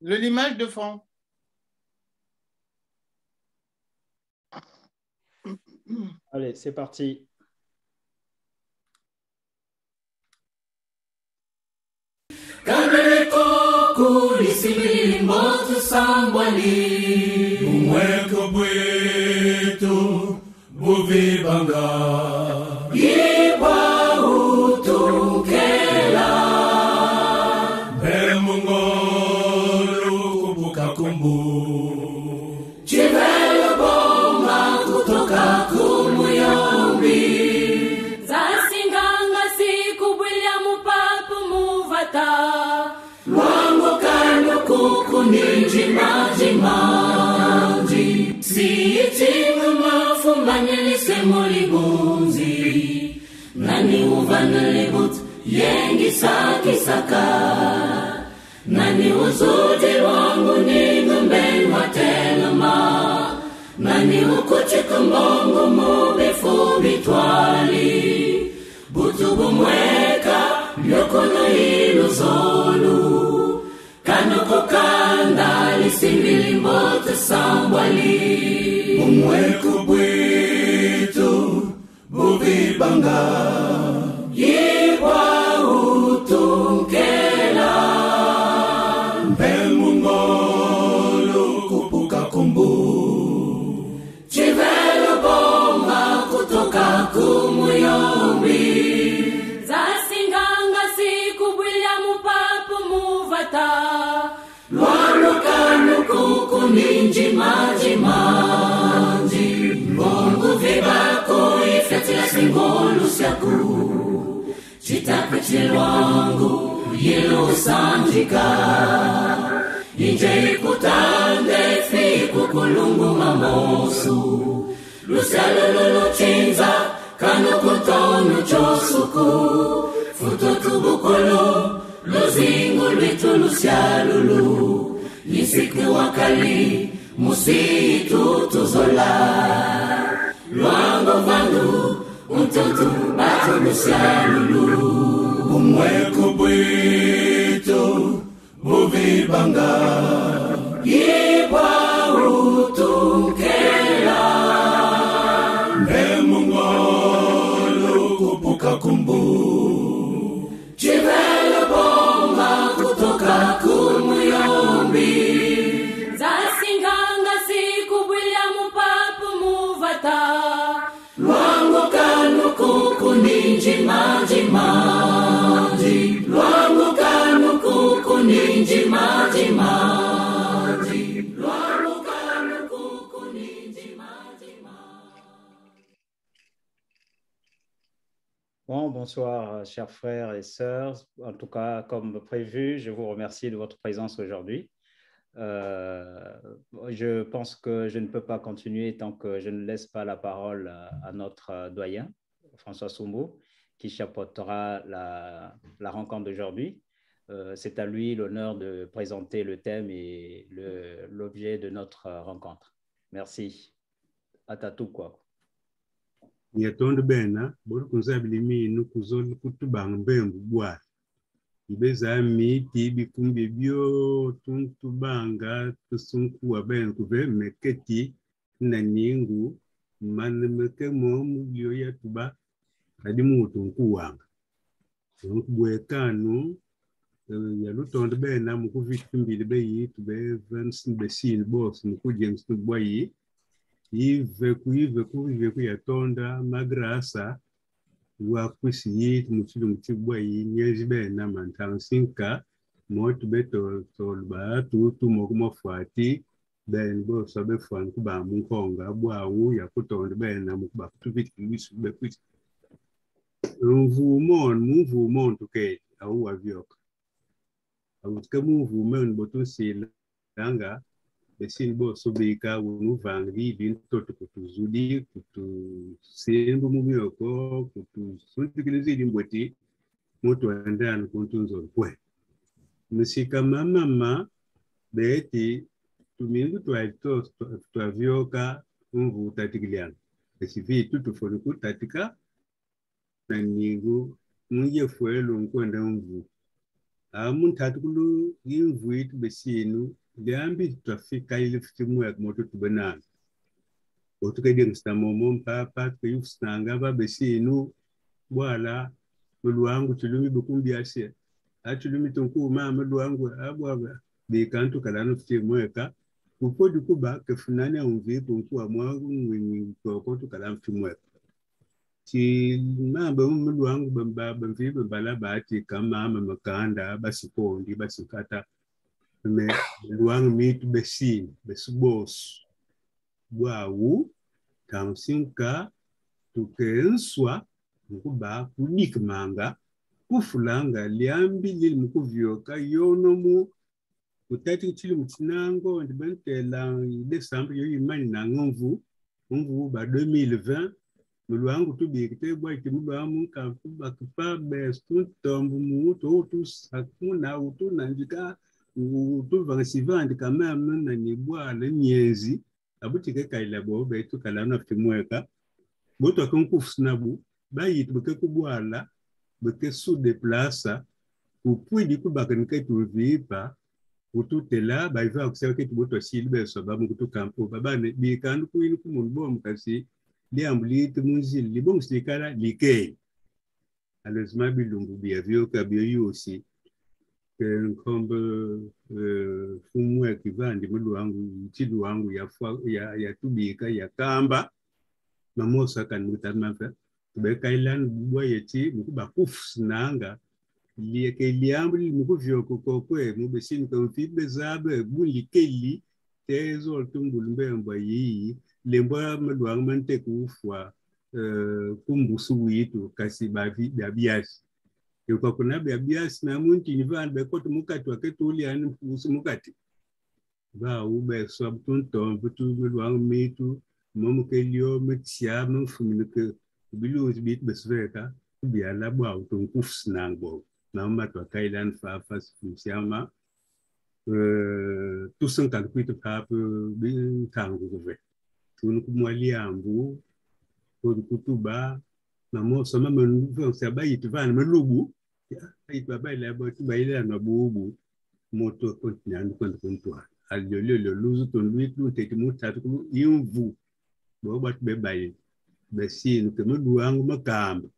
l'image de fond. Allez, c'est parti. Umweko bwetu buvibanga iba utukela Mungolo kubuka kumbu Chivelo bomba kutoka kumuyombi Zasinganga siku William Papu Muvata Lwango kano kuku ninji maji maji Siitimu mafumanyelise mulibunzi Nani uvanelibut yengi saki saka Nani uzudi wangu ni ngumben watelema Nani ukuchika mbongo mubifu bitwali Butubu mweka lyokono ilu zolu Kanuko kanda lisimbili mbote sambwali Umweko bwitu buvibanga Yibwa utukela Mpemungolo kupuka kumbu Chivelo bomba kutoka kumuyombi Zasinganga siku William Papu Muvata Lwano kanu kuku ninji maji maji Mbongu vibako ifyatila singolu syaku Chitaka chilwangu yilu sanjika Inje ikutande fiku kulungu mamosu Lusyalo lulu chinza kanu kutonu chosuku Futo tubukulu luzingu lwitu lusyalulu Lisiku wakali musitu tuzola Lwango vangu untutu batu lusyalulu Umweko bwitu buvibanga Yibwa utukela Mbemungolo kupuka kumbu Chivelo bomba kutoka kumuyombi Zasinganga siku William Papu Muvata Lwango kanu kuku ninji maji maji Lwango kanu kuku ninji maji maji Lwango kanu kuku ninji maji maji Bon, bonsoir, chers frères et sœurs. En tout cas, comme prévu, je vous remercie de votre présence aujourd'hui. Je pense que je ne peux pas continuer tant que je ne laisse pas la parole à notre doyen, François Soumbo, qui chapeautera la rencontre d'aujourd'hui. C'est à lui l'honneur de présenter le thème et l'objet de notre rencontre. Merci. Atatukwa. Nyatonde bena bori kunzabili minu kuzoli kutubanga mbembu bwa ibeza miti bikumbi byo tuntubanga tusunkuwa ben kuve meketi na ningu manemeke momu byo yatuba kadi mutunkuwanga nkubwekanu yalutonde bena mukuvitumbili beyi tube vansin besin boss mukujengs tubwayi Ive ku yatonda magrasa wa kusi mutulu mutibwa yinyeji bena mantansinka motu beto tolba tu mokumafati ben bo sabe fan kuba munkonga bwawu yakutonda bena mukuba tubiti bisu bekwisi muvumon tuke au avyoka awutka muvumon botusila tanga Besin bo sobika unuvangri bin toto kutuzudi kutu sembu mumiyoko kutu suntikilizi limbweti moto andana kuntunzo kwe musika mama beti tumingu twavyoka umvu tatikiliana esivi tutufoni kutatika na ningu muje fuelu nkwenda umvu Amun tatukulu invuit besinu liambi trafika ile fitimu ya moto tubenana. Otuke ding stamomo papa ke yufstanga ba besinu wala muluangu tulumi bukumbi ashe. Atulumi tunku ma muluangu abwa be kantu kalano fitimu eka. Upo dukuba ke funani ya unvi kunku wa mwangu mwingi kwa tukala fitimu eka. Ci mambe mulu wangu bamvi bambala bati kama makanda basipondi basikata me mulu wangu mitu besini besubos bwawu tamsinka tukenswa mukuba kudikmanga kufulanga liambi lili mukuvyoka yonomu kutati chili mchinango ndibentela Desemba yo imani na ngomvu ba 2020 mulu wangu tubikite bwaki mulu wangu kakuba kupa bestu tombu mutu tu sakuna utu nanjika utu vansivandi kama na nibwa le miezi abutike kaila bo betu kala na fimweka boto akonkufsnabu bayit beke kubwala beke su deplaça upudi kubaka niketu vipa ututela baiva kusema kitu boto silbe sababu kutukampo babane bikandu kuinu kumunbo mukasi liambulite munzili libongsikala likei alezima bilungu biavyo kabyo yosi nkombe fumwe kivandi mulu wangu chilu wangu ya tubika ya kamba mamosa kanutamafa tubekailan bubwa yeti mukuba kufsnanga lieke liambuli mukuvyo kokokwe mubesini kamfibe zabe bulikeli tezo tumbulmbemba yi lemba mluang mante kufwa kumbusu witu kasi babiasi yuko kuna babiasi na munti nivan bekoto mukati waketuli ani mfusu mukati ba ube swabtunto butu mluang mitu momukelio mitsia mfumilike bilu bit besveka biala bwa utunkufsnango na matwa kailan fa fasfusiama tusan kalkuitu papu bin tangu gove tunu kumwali ambu kutuba na mo sama menu saba yitvan melubu aitu baila botu baila na bubu moto kontinent kontwa aljololo luzu tonluitu tetimu tatu yumvu bo bat be bayi be sin ke meduangu makamba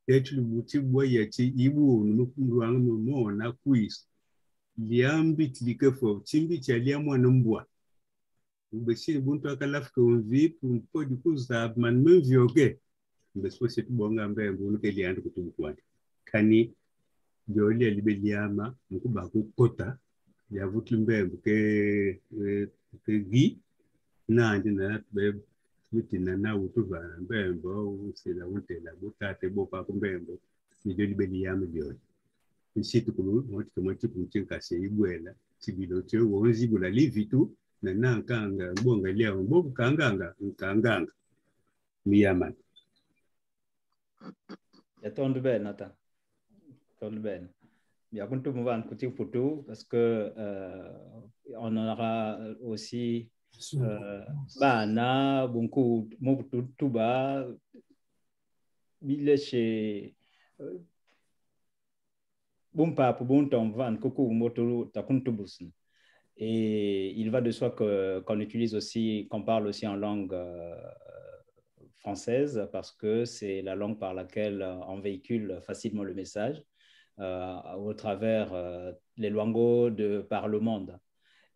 etlu buti boyeti ibu nukunduangu mo na quiz liambi tlike fo chimbi cha liamwa mbwa ubesi buntu akalafika unvi mpo dikuza man mvyoke mbeso setu bonga mbembu nuke liandi kutubukwani kani joli libeliama mkuba kukota ya vutu mbembu ke gi nandi na be mitina na utuva mbembo usila untela butate boka kumbembo ni joli libeliama joli nsitu kulu mwati kumchinka se ibwela sibilo tyo wonzi bula livitu na nankanga bonga leo mboku kanganga miyaman ya tondu ben nata tondu ben ya kuntu mvan kuti putu parce que on aura aussi bana bunku mobutu tuba bile chez Bumpa pour bon temps van coucou moto takuntubusn. Et il va de soi qu'on utilise aussi, qu'on parle aussi en langue française parce que c'est la langue par laquelle on véhicule facilement le message au travers les luangos par le monde.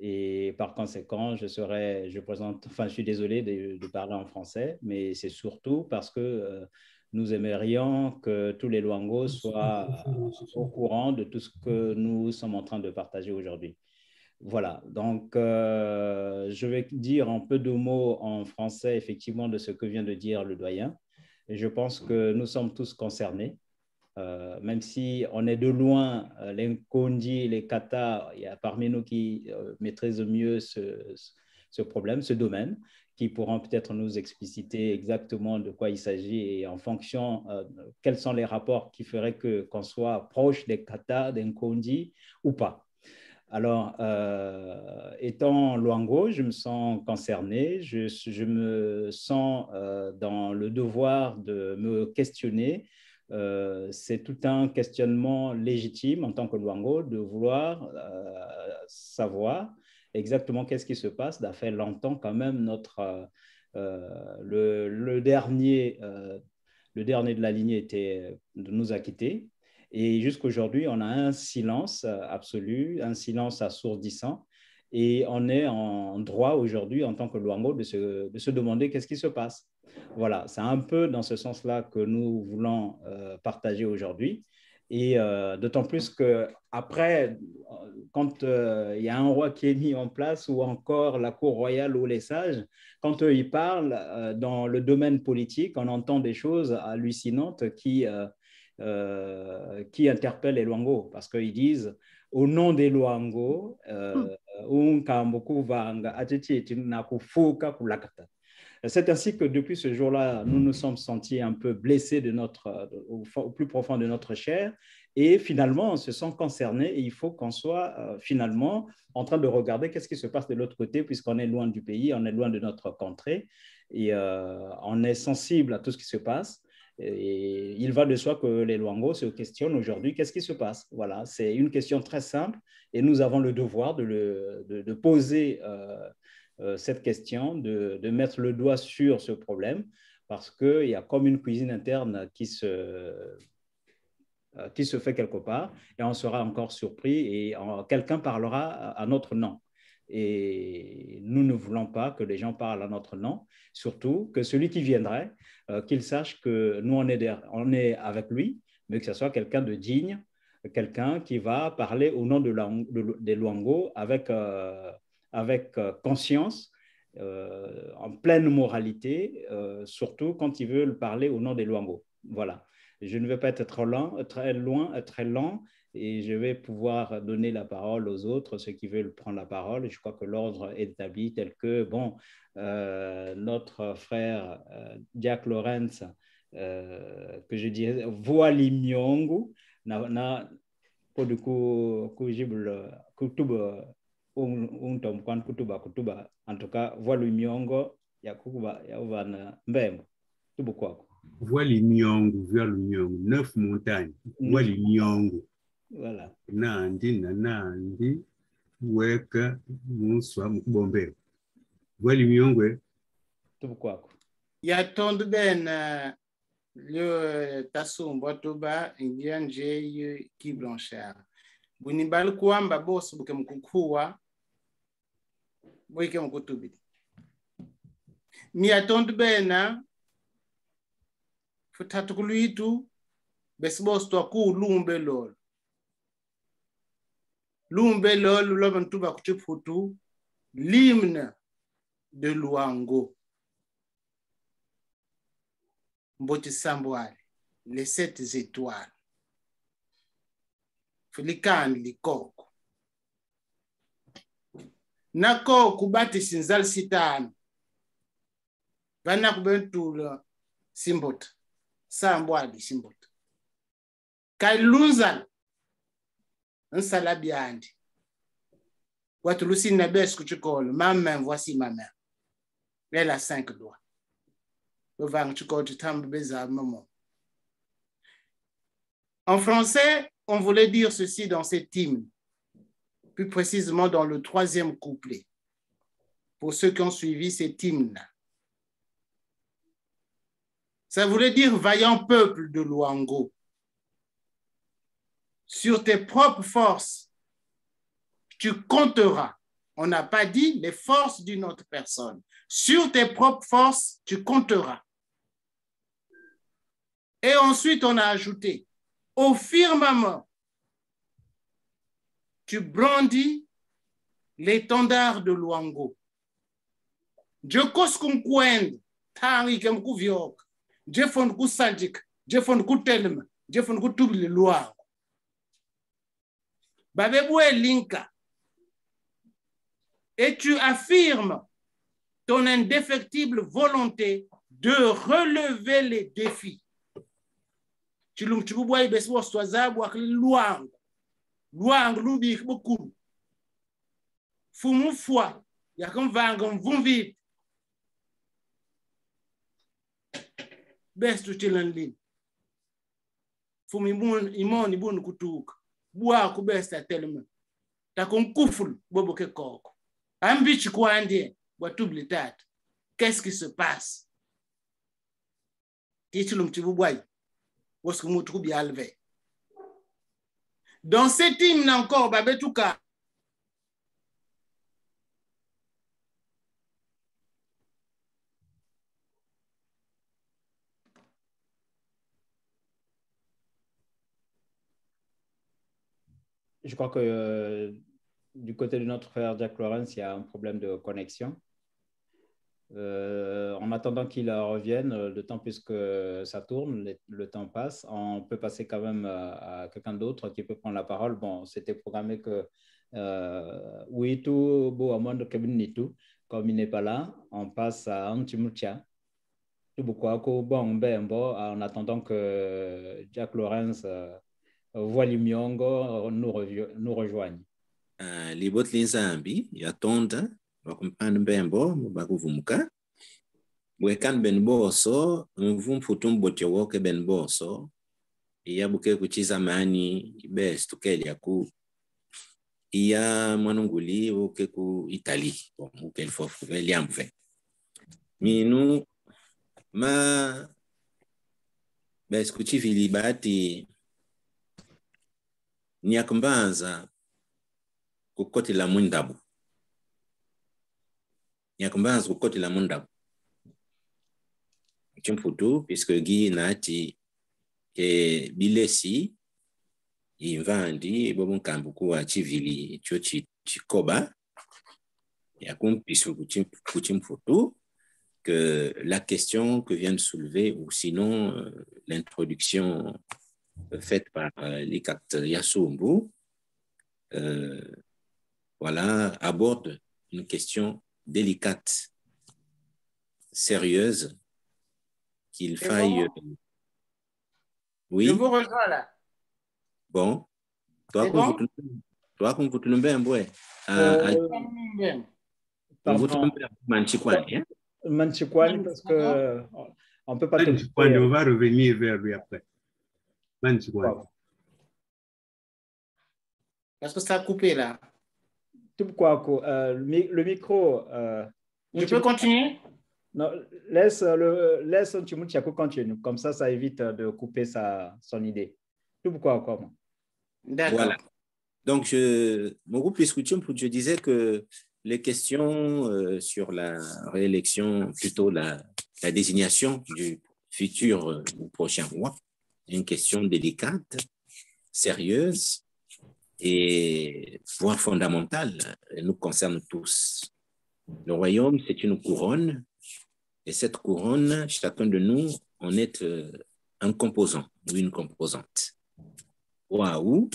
Et par conséquent, je suis désolé de parler en français, mais c'est surtout parce que nous aimerions que tous les luangos soient au courant de tout ce que nous sommes en train de partager aujourd'hui. Voilà, donc je vais dire un peu de mots en français, effectivement, de ce que vient de dire le doyen. Et je pense que nous sommes tous concernés. Même si on est de loin, les Nkondi, les Kata, il y a parmi nous qui maîtrisent mieux ce problème, ce domaine, qui pourront peut-être nous expliciter exactement de quoi il s'agit et en fonction, quels sont les rapports qui feraient qu'on soit proche des Kata, des Nkondi ou pas. Alors, étant Luango, je me sens concerné, je me sens dans le devoir de me questionner c'est tout un questionnement légitime en tant que Luango de vouloir savoir exactement qu'est-ce qui se passe. Ça fait longtemps quand même le dernier de la lignée nous a quittés. Et jusqu'aujourd'hui, on a un silence absolu, un silence assourdissant. Et on est en droit aujourd'hui, en tant que Luango, de se demander qu'est-ce qui se passe. Voilà, c'est un peu dans ce sens-là que nous voulons partager aujourd'hui. Et d'autant plus qu'après, quand il y a un roi qui est mis en place, ou encore la cour royale ou les sages, quand eux, ils parlent dans le domaine politique, on entend des choses hallucinantes qui interpellent les Luango, parce qu'ils disent, au nom des Luango, c'est ainsi que depuis ce jour-là, nous nous sommes sentis un peu blessés au plus profond de notre chair, et finalement, on se sent concernés, et il faut qu'on soit finalement en train de regarder qu'est-ce qui se passe de l'autre côté, puisqu'on est loin du pays, on est loin de notre contrée, et on est sensible à tout ce qui se passe. Et il va de soi que les Luango se questionnent aujourd'hui, qu'est-ce qui se passe? Voilà, c'est une question très simple, et nous avons le devoir de poser cette question, de mettre le doigt sur ce problème, parce qu'il y a comme une cuisine interne qui se fait quelque part, et on sera encore surpris, et quelqu'un parlera à notre nom. Et nous ne voulons pas que les gens parlent à notre nom, surtout que celui qui viendrait, qu'il sache que nous, on est avec lui, mais que ce soit quelqu'un de digne, quelqu'un qui va parler au nom des Luango avec conscience, en pleine moralité, surtout quand ils veulent parler au nom des Luango. Voilà. Je ne vais pas être très lent, et je vais pouvoir donner la parole aux autres, ceux qui veulent prendre la parole. Je crois que l'ordre est établi tel que, notre frère Jack Lawrence, que je dirais, voit l'imyongu, na poduku kujible kutuba kwan kutuba, en tout cas, voit l'imyongo ya kukuba ya uvana mbembo tubu kwako. Voit l'imyongu, vers l'imyongu, 9 montagnes, voit l'imyongu. Voilà. Nandi, weka, muswa, mukbombe. Voit l'imyongu. Tubu kwako. Ya tondu ben le tasumbo tuba indianje ki blanchard. Bunibal kuamba boss buke mkukua boike mkutubi. Mi atondu bena futatu kuluitu besibos to ku lumbe lol. Lumbe lol loban tuba kuchiputu l'hymne de Luango. Mboti Samboal, les 7 étoiles. Filikan likoko. Nako kubati sinzal sitan. Vana kubentula simbot. Samboal di simbot. Kai lunzal. Nsalabiandi. Watulusi nabes kuchikolo. Ma main, voici ma main. Elle a 5 doigts. En français, on voulait dire ceci dans cet hymne, plus précisément dans le 3e couplet, pour ceux qui ont suivi cet hymne. Ça voulait dire, vaillant peuple de Luango, sur tes propres forces, tu compteras. On n'a pas dit les forces d'une autre personne. Sur tes propres forces, tu compteras. Et ensuite, on a ajouté, au firmament, tu brandis l'étendard de Luango. Je koskum kwen, tari kem ku viok, je fon ku saljik, je fon ku telm, je fon ku tubli Luango. Babebwe linka. Et tu affirmes ton indéfectible volonté de relever les défis. Chilumchibubwa ibeswa swazabu akli Luango. Luango lubi ikbukuru. Fumu fwa yakamvanga mvumvi. Bestu chilanlin. fumi imoni bunu kutuka bwa kubesta telema takonkuful bobo ke koko ambichi kwandie bwatubli tata. Qu'est-ce qui se passe? Titilum tibubwai wosko mutu kubi alve. Dans cet hymne encore babetuka Je crois que du côté de notre frère Jack Lawrence, il y a un problème de connexion. En attendant qu'il revienne, le temps puisque ça tourne, le temps passe, on peut passer quand même à quelqu'un d'autre qui peut prendre la parole. Bon, c'était programmé que Witu Boamond Kebinitu, comme il n'est pas là, on passe à Antimutia. En attendant que Jack Lawrence Volimiongo nous rejoigne. Libot Linzambi, Yatonda, Wakumpan Bembo, Bakuvumuka, Wekan Benboso, Mvum Futum Botiowoke Benboso, Yabuke Kuchizamani, Best to Keliaku, Iya Manunguli, Okeku Italie, Ukel for Liamfe. Minu Ma Best Kuchivili Bati. Nyakumbanza kukoti la mundabu. Nyakumbanza kukoti la mundabu. Chumfutu, puisque Guy Nati ke bilesi invandi bobon kambuku wa chivili chochi chikoba yakumpisu kuchimfutu que la question que vient de soulever ou sinon l'introduction faite par Likat Yassumbu, voilà, aborde une question délicate, sérieuse, qu'il faille... Bon. Oui. Je vous rejoins là. Bon. Toi, comme vous te l'embêtez, Manchikwani, parce que on peut pas Manchikwani, on va revenir vers lui après. Parce que ça a coupé là. Le micro. Je peux continuer? Non, laisse Ntimuchiako continuer. Comme ça évite de couper son idée. D'accord. Voilà. Donc, mon groupe je disais que les questions sur la réélection, plutôt la désignation du futur ou prochain roi, une question délicate, sérieuse et voire fondamentale. Elle nous concerne tous. Le royaume, c'est une couronne et cette couronne, chacun de nous, on est un composant ou une composante. Waouh,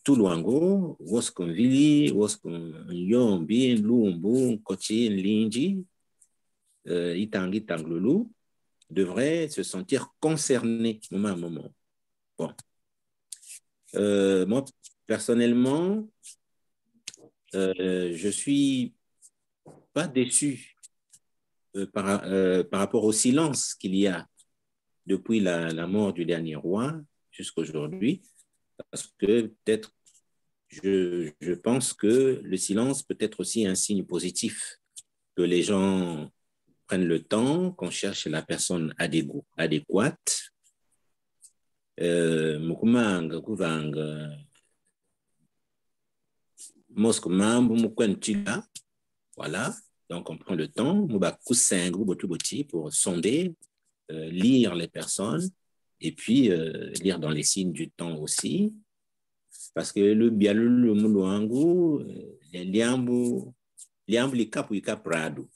tout Luango, Woskon Vili, Woskon Yombi, Lumbu, Kochi, Linji, Itangi, Tanglulu, devraient se sentir concernés moment à moment. Bon. Moi, personnellement, je ne suis pas déçu par rapport au silence qu'il y a depuis la mort du dernier roi jusqu'à aujourd'hui, parce que peut-être, je pense que le silence peut être aussi un signe positif, que les gens prennent le temps, qu'on cherche la personne adéquate. Mukumanga kuvanga Moskumambu mukwentila, voilà. Donc on prend le temps, pour sonder, lire les personnes et puis lire dans les signes du temps aussi, parce que le bialu muluangu liambu likapu ikaprado.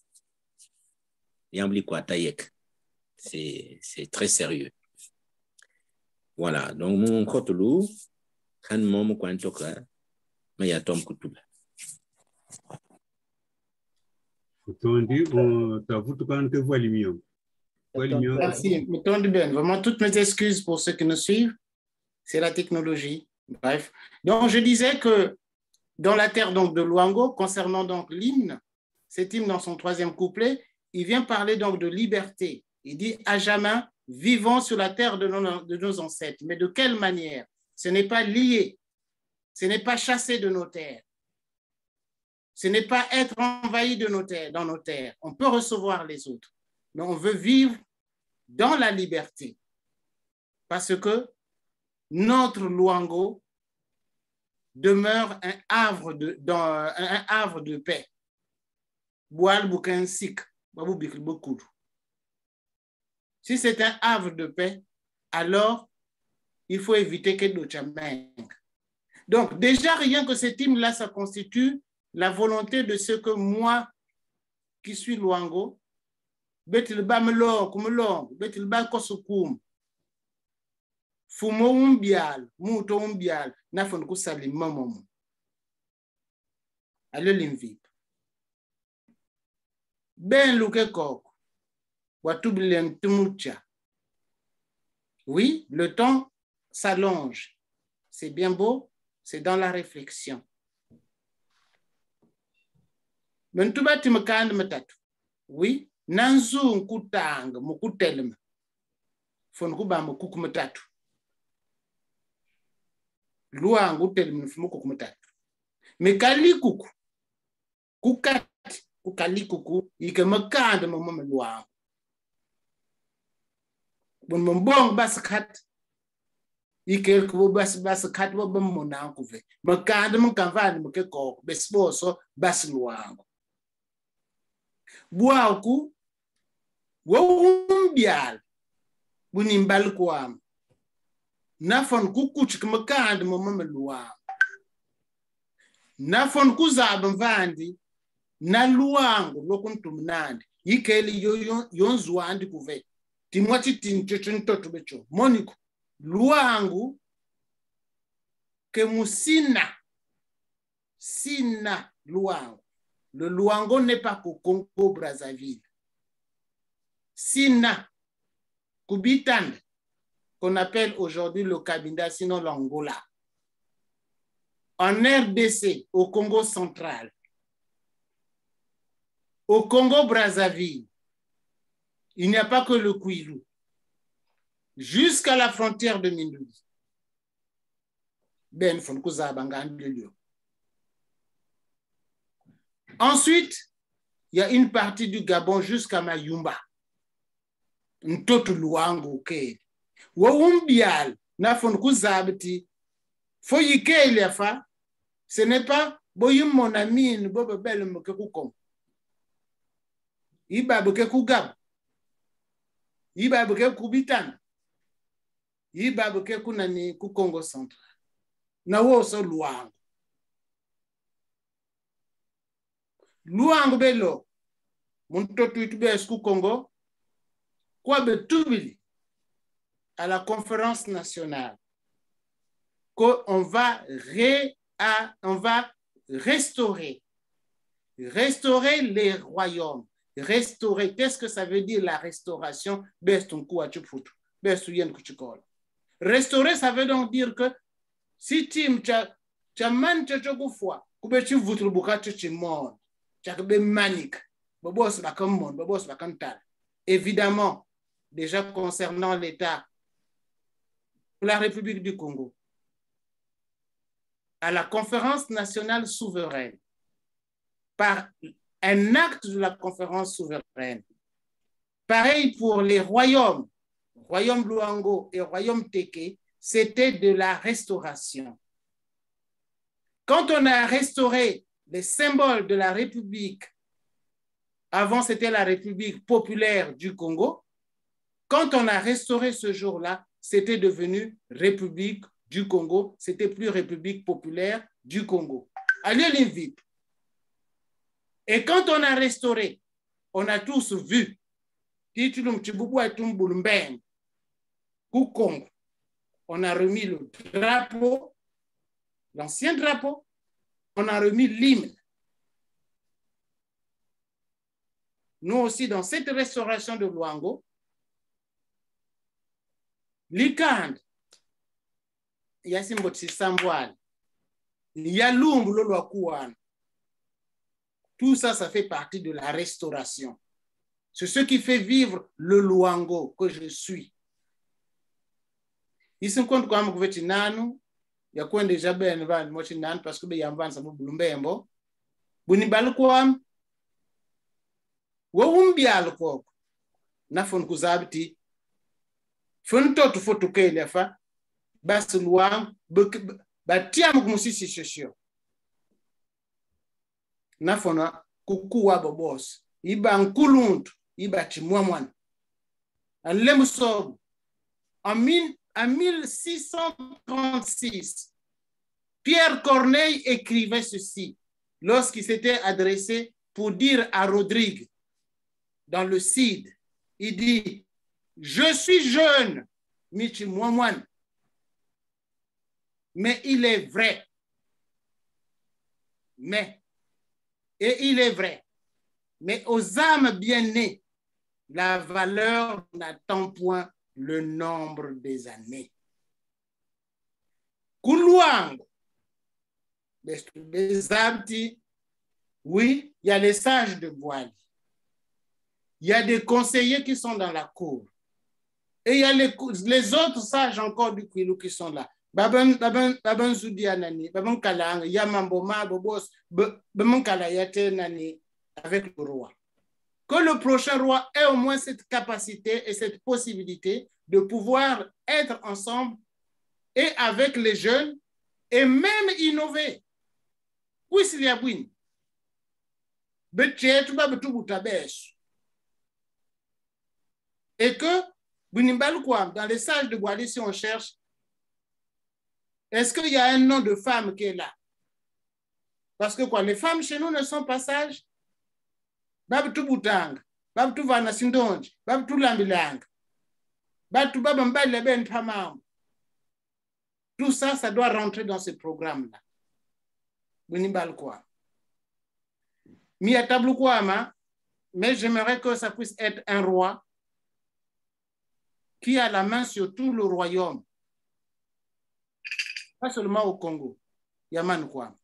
C'est très sérieux. Voilà, donc mon kotulu, kan momo kwantoka, mayatom kutuba. Merci, vraiment toutes mes excuses pour ceux qui nous suivent, c'est la technologie. Bref, donc je disais que dans la terre donc de Luango, concernant donc l'hymne, cet hymne dans son troisième couplet, il vient parler donc de liberté. Il dit Ajamin vivons sur la terre de nos ancêtres. Mais de quelle manière? Ce n'est pas lié. Ce n'est pas chasser de nos terres. Ce n'est pas être envahi de nos terres, dans nos terres. On peut recevoir les autres, mais on veut vivre dans la liberté. Parce que notre Luango demeure un havre de paix. Si c'est un havre de paix, alors il faut éviter que d'autres. Donc, déjà, rien que cet hymne-là, ça constitue la volonté de ce que moi, qui suis Luango, betilba melong, kumelong, betilba kosukum, fumo umbial, muto umbial, nafon kusali mamom. Allez l'invite. Ben luke kok, watubilen tumucha. Oui, le temps s'allonge. C'est bien beau, c'est dans la réflexion. Mentuba timakand matatu. Oui, nanzu nkutang mukutelma. Fonkuba mukuku matatu. Luangu telma fumuku matatu. Mekali kuku. Kukati kukali kuku ike makand mamama luangu. Bon mbong baskat. Ike kubo baskat bo bamona kuve. Makand mukavani mukeko besboso bas luangu. Buaku wumbial bunimbal kwam nafon kukuch kmakand mamamluwa nafon kuzaba mvandi na luangu lokuntumnandi yikeli yonzwandi kuve timwati tinchochontoto becho moniko luangu ke musina sina luangu. Le Luango n'est pas qu'au Congo-Brazzaville. Sina, Kubitan, qu'on appelle aujourd'hui le Cabinda, sinon l'Angola. En RDC, au Congo central, au Congo-Brazzaville, il n'y a pas que le Kwilu. Jusqu'à la frontière de Mindouzi. Ben Fonkuza Bangan. Ensuite, il y a une partie du Gabon jusqu'à Mayumba. Ntoto Luango ke. Wumbial na fonku zabti. Foyike lefa. Ce n'est pas boyum mon ami ne bobe belle moke kukom. Iba boke kugab. Iba boke kubitan. Iba boke kunani ku Congo central. Na wo so Luango. Luango belo, mon totu itubesku Congo, quoi betubili à la conférence nationale, qu'on va restaurer les royaumes, restaurer. Qu'est-ce que ça veut dire la restauration? Restaurer, ça veut donc dire que si tu man foi, tu voudrais beaucoup évidemment, déjà concernant l'État, la République du Congo, à la conférence nationale souveraine, par un acte de la conférence souveraine, pareil pour les royaumes, royaume Luango et royaume Teke, c'était de la restauration. Quand on a restauré les symboles de la République, avant c'était la République populaire du Congo, quand on a restauré ce jour-là, c'était devenu République du Congo, c'était plus République populaire du Congo. Allez les vite. Et quand on a restauré, on a tous vu, on a remis le drapeau, l'ancien drapeau, on a remis l'hymne. Nous aussi, dans cette restauration de Luango, l'Ikand, il y a Simbotsi Samboal, il y a Lumbu Loloakouan. Tout ça, ça fait partie de la restauration. C'est ce qui fait vivre le Luango que je suis, Isi nkonto kwa mkuvechi nanu, ya kwende jabe nvani mochi nanu, parce que be yamvani sabu bulumbembo. Buni balukwam, wawumbial koko, na fon kuzabiti, fon totu fotu kele fa, basi luang, batiam kumusisi shosho. Na fona kukuwa bobos, iba nkuluntu, iba chimwamwan. En 1636, Pierre Corneille écrivait ceci lorsqu'il s'était adressé pour dire à Rodrigue dans le Cid. Il dit, je suis jeune, Michi Mouamouane, mais il est vrai. Et il est vrai. Mais aux âmes bien nées, la valeur n'attend point le nombre des années. Kuluang, les abdi, oui, il y a les sages de Boali. Il y a des conseillers qui sont dans la cour. Et il y a les autres sages encore du Kwilu qui sont là. Baban Zoudianani, Baban Kalang, Yamamboma, Bobos, Baban Kalayate Nani, avec le roi. Que le prochain roi ait au moins cette capacité et cette possibilité de pouvoir être ensemble et avec les jeunes et même innover. Oui, s'il y a oui. Et que, dans les sages de Boali, si on cherche, est-ce qu'il y a un nom de femme qui est là? Parce que quoi, les femmes chez nous ne sont pas sages. Babtu Boutang, Babtu Vanasindonj, Babtu Lambilang, Babtu Babambal Leben Pamam. Tout ça, ça doit rentrer dans ce programme-là. Bunibal quoi. Miatablu Kwama, mais j'aimerais que ça puisse être un roi qui a la main sur tout le royaume. Pas seulement au Congo. Yaman Kwama.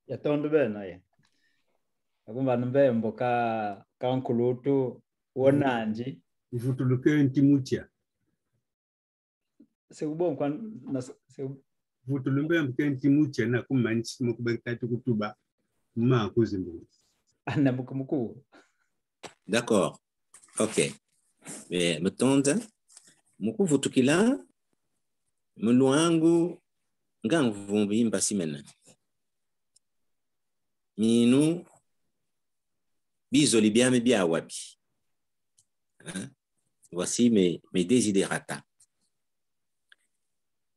Yatondu benaye. Akumba mbembo ka nkulutu wonanji. Vutuluke ntimutia. Sekubon kwa na Vutulumbe ntimutia na kumanchi mukubekati kutuba ma kuzimbu. Ana mukumuku. D'accord. OK. Mais metonda muku vutukila muluangu ngang vumbi mbasi mena. Minu bisoli bien mais bien wapi. Voici mes desiderata.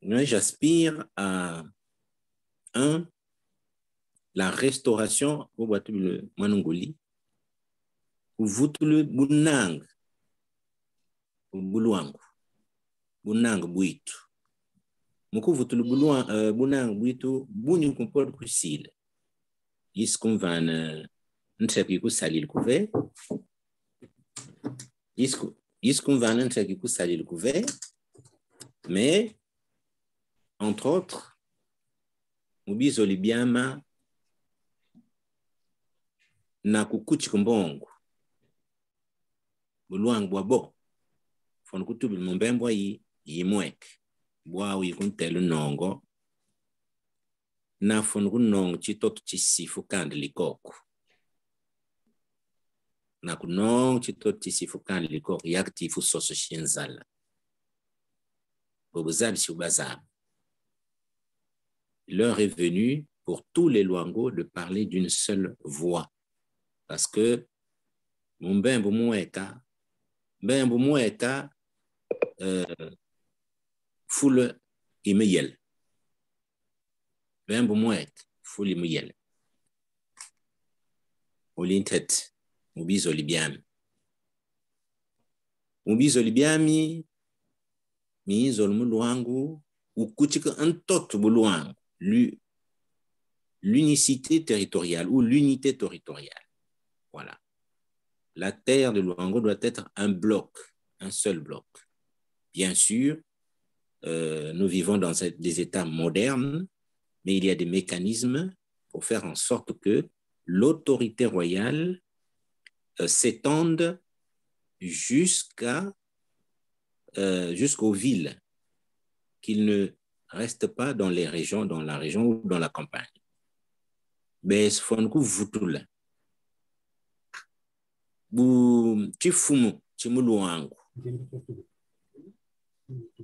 Moi, j'aspire à la restauration au Boitule Manongoli, ou Vutule Bunang, ou Buluangu, Bunang Buitu. Moko Vutule Bunang Buitu, Bunyu Compol Kusil. Is convan Ntrakiku Salil Couvet. Is convan Ntrakiku Salil Couvet. Mais, entre autres, Mubizo Libiama na kukuchi kumbongo. Buluang boabo. Fon kutubi mumbembo yi mwek. Bwa wi kuntelu nongo. Na fon kunongo chitoto chisifu kandi likoko. Na kunongo chitoto chisifu kandi likoko. Yaktifu soso shienzala. Bobozabi shubazab. L'heure est venue pour tous les Luango de parler d'une seule voix. Parce que Mbembo Mweka foule imeyel. Mbembo Mweka foule imeyel. Olintet Mubizo Libiami. Mubizo Libiami mizo Luango ou kuchika antot Buluango. L'unicité territoriale ou l'unité territoriale. Voilà. La terre de Luango doit être un bloc, un seul bloc. Bien sûr, nous vivons dans des États modernes, mais il y a des mécanismes pour faire en sorte que l'autorité royale s'étende jusqu'à jusqu'aux villes, qu'ils ne restent pas dans les régions, dans la région ou dans la campagne. Mais ce font que vous tout là. Tu fumu, tu me louango.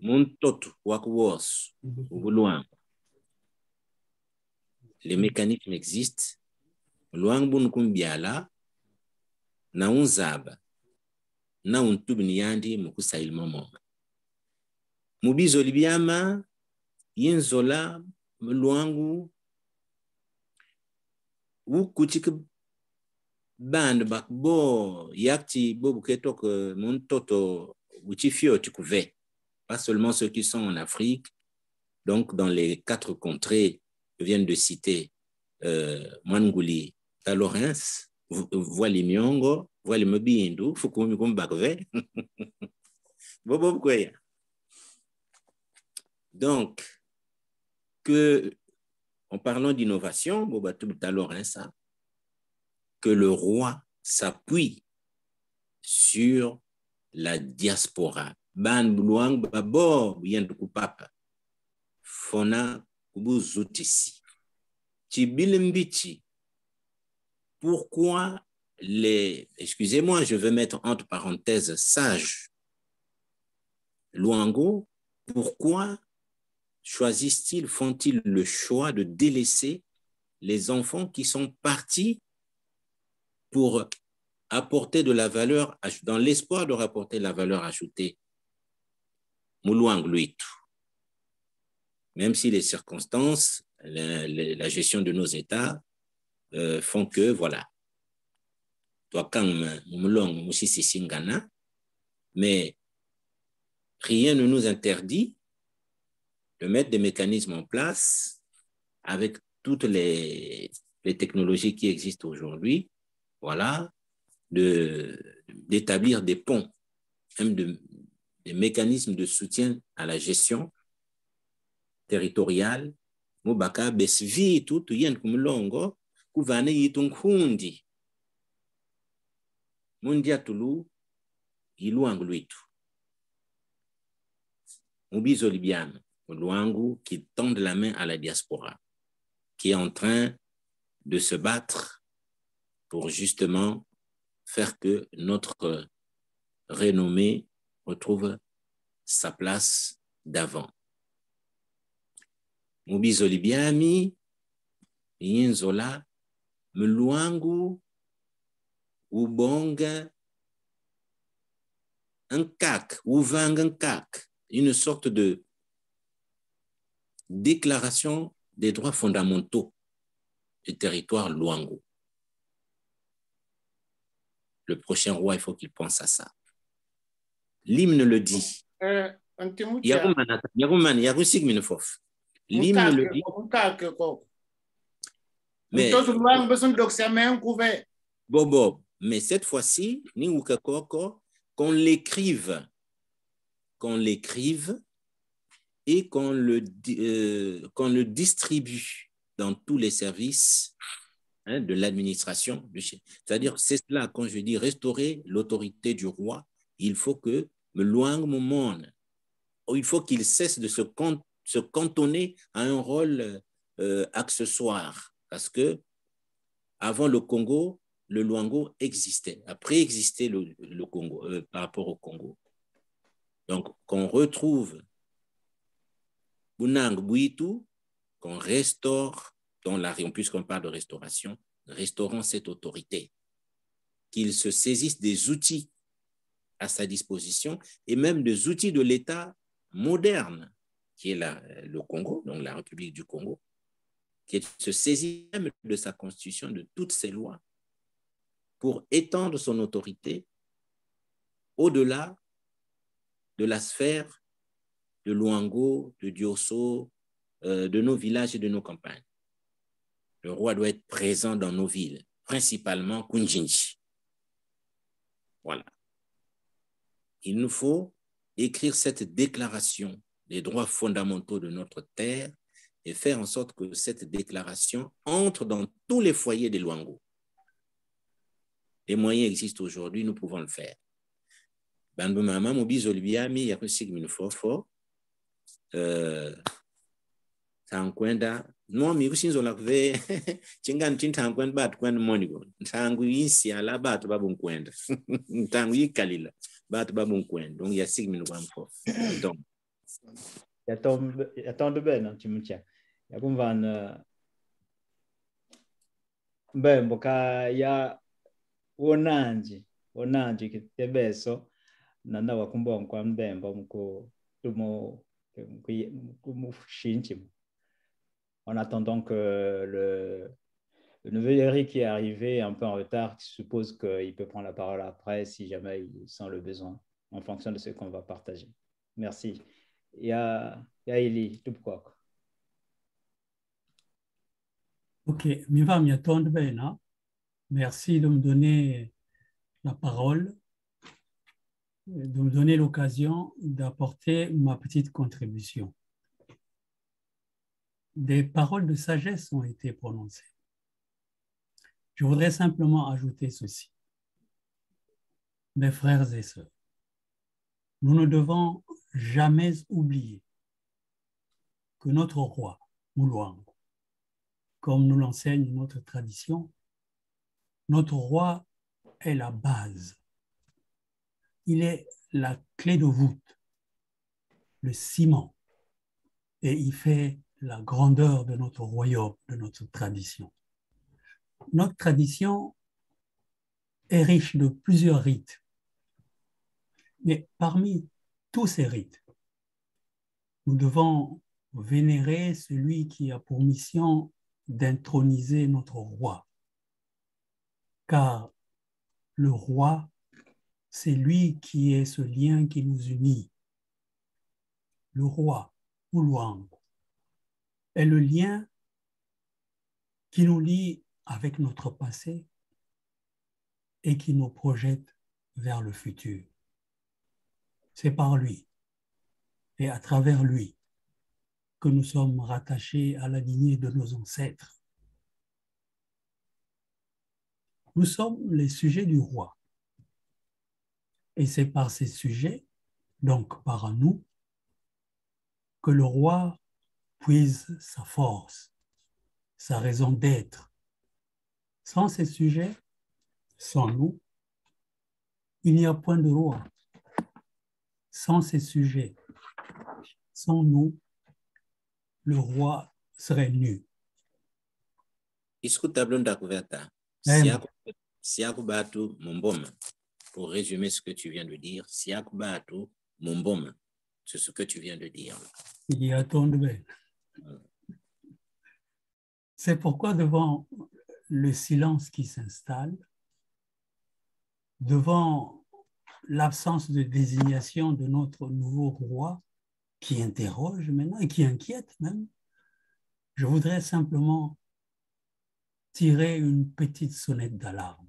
Mon toto, wakwas, vous louango. Les mécanismes existent. Louango n'kumbiala, na unzaba, na untubni yandi mukusail momoma. Mubizo libiama, yenzola, louango, ukutik band bakbo yakti bo buketok mon toto utifio tukouve. Pas seulement ceux qui sont en Afrique, donc dans les 4 contrées que viennent de citer Mangouli, Talorens, Voili Miongo, Voili Mobindu, Fukumi Kumbakve. Donc, en parlant d'innovation, que le roi s'appuie sur la diaspora. Ban Bluang Babo, Yenduku Papa, Fona Kubuzutisi. Tibilimbichi. Pourquoi excusez-moi, je vais mettre entre parenthèses sages, Luango, pourquoi choisissent-ils, font-ils le choix de délaisser les enfants qui sont partis pour apporter de la valeur, dans l'espoir de rapporter la valeur ajoutée? Mouluangluitu. Même si les circonstances, la gestion de nos États font que, voilà, mais rien ne nous interdit de mettre des mécanismes en place avec toutes les technologies qui existent aujourd'hui, voilà, d'établir des ponts, même des mécanismes de soutien à la gestion territoriale. Mubaka besvi tout yen kumlongo kuvane yitunkundi mundia tulu iluangluitu mubizo libiano luangu qui tend la main à la diaspora, qui est en train de se battre pour justement faire que notre renommée retrouve sa place d'avant. Mubizo libiami, yinzola, mluangu, ubonga, un kak, ouvang un kak, une sorte de déclaration des droits fondamentaux du territoire Luango. Le prochain roi, il faut qu'il pense à ça. L'hymne le dit. L'hymne le dit. Mais, Bobo, mais cette fois-ci, qu'on l'écrive et qu'on le distribue dans tous les services de l'administration. C'est-à-dire, c'est cela, quand je dis restaurer l'autorité du roi, il faut que il faut qu'il cesse de se cantonner à un rôle accessoire. Parce que avant le Congo, le Luango existait, a préexisté le Congo par rapport au Congo. Donc, qu'on retrouve Bunang Buitu, qu'on restaure dans la région, puisqu'on parle de restauration, restaurant cette autorité, qu'il se saisisse des outils à sa disposition et même des outils de l'État moderne, qui est le Congo, donc la République du Congo, qui se saisit même de sa constitution, de toutes ses lois, pour étendre son autorité au-delà de la sphère de Luango, de Diosso, de nos villages et de nos campagnes. Le roi doit être présent dans nos villes, principalement Kunjinji. Voilà. Il nous faut écrire cette déclaration des droits fondamentaux de notre terre et faire en sorte que cette déclaration entre dans tous les foyers des Luango. Les moyens existent aujourd'hui, nous pouvons le faire. bandu mama mubizo libyami ya kusigminu fofo tankwenda no mi kusinzo la kuve chingani tintankwenda batu kwenda monigo ntangu yisi ala batu babunkwenda ntangu yikalila batu babunkwenda donc ya sigminu kwa mfo donc ya tombe bene chimcha ya kumvana mbembo ka ya wonanji kitebeso nanda wakumba kwa mbembo mko tumo kumushinchi. En attendant que le neveu Eric qui est arrivé un peu en retard, je suppose qu'il peut prendre la parole après si jamais il sent le besoin, en fonction de ce qu'on va partager. Merci. Il y a Eli, tout quoi. Ok, Miva Miatonde Bena, merci de me donner la parole, de me donner l'occasion d'apporter ma petite contribution. Des paroles de sagesse ont été prononcées. Je voudrais simplement ajouter ceci. Mes frères et sœurs, nous ne devons jamais oublier que notre roi, Muluango, comme nous l'enseigne notre tradition, notre roi est la base. Il est la clé de voûte, le ciment, et il fait la grandeur de notre royaume, de notre tradition. Notre tradition est riche de plusieurs rites. Mais parmi tous ces rites, nous devons vénérer celui qui a pour mission d'introniser notre roi. Car le roi, c'est lui qui est ce lien qui nous unit. Le roi, Muluango, est le lien qui nous lie avec notre passé et qui nous projette vers le futur. C'est par lui et à travers lui que nous sommes rattachés à la lignée de nos ancêtres. Nous sommes les sujets du roi. Et c'est par ces sujets, donc par nous, que le roi puise sa force, sa raison d'être. Sans ces sujets, sans nous, il n'y a point de roi. Sans ces sujets, sans nous, le roi serait nu. Siakubatu Mumboma, pour résumer ce que tu viens de dire, Siakubatu Mumboma, c'est ce que tu viens de dire. Il y a tant de belles. C'est pourquoi devant le silence qui s'installe, devant l'absence de désignation de notre nouveau roi, qui interroge maintenant et qui inquiète même, je voudrais simplement tirer une petite sonnette d'alarme.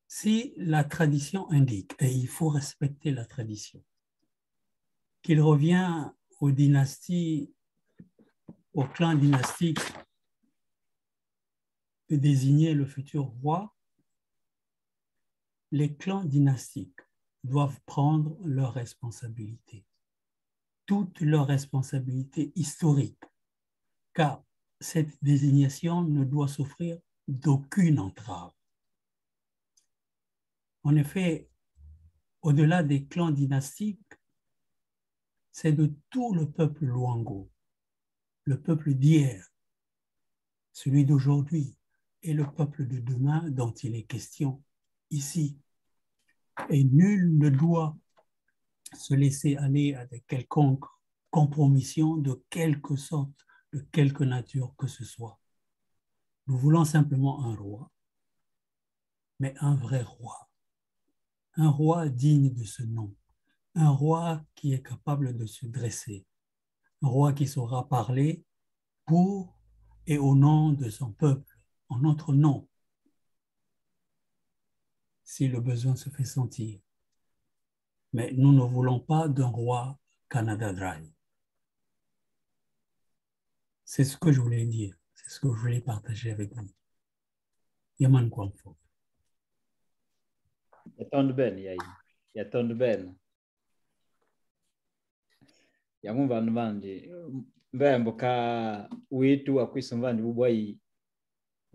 Si la tradition indique, et il faut respecter la tradition, qu'il revient aux dynasties, au clan dynastique de désigner le futur roi, les clans dynastiques doivent prendre leurs responsabilités, toutes leurs responsabilités historiques, car cette désignation ne doit souffrir d'aucune entrave. En effet, au-delà des clans dynastiques, c'est de tout le peuple Luango, le peuple d'hier, celui d'aujourd'hui et le peuple de demain dont il est question ici. Et nul ne doit se laisser aller à de quelconque compromission de quelque sorte, de quelque nature que ce soit. Nous voulons simplement un roi, mais un vrai roi. Un roi digne de ce nom. Un roi qui est capable de se dresser. Un roi qui saura parler pour et au nom de son peuple, en notre nom, si le besoin se fait sentir. Mais nous ne voulons pas d'un roi Canada Dry. C'est ce que je voulais dire, c'est ce que je voulais partager avec vous. Yaman Kwamfo. Il y a tant de ben, il y a tant de ben. Il y a mon bandemandi. Ben, boka, oui, tout à quoi sont vendus, vous voyez,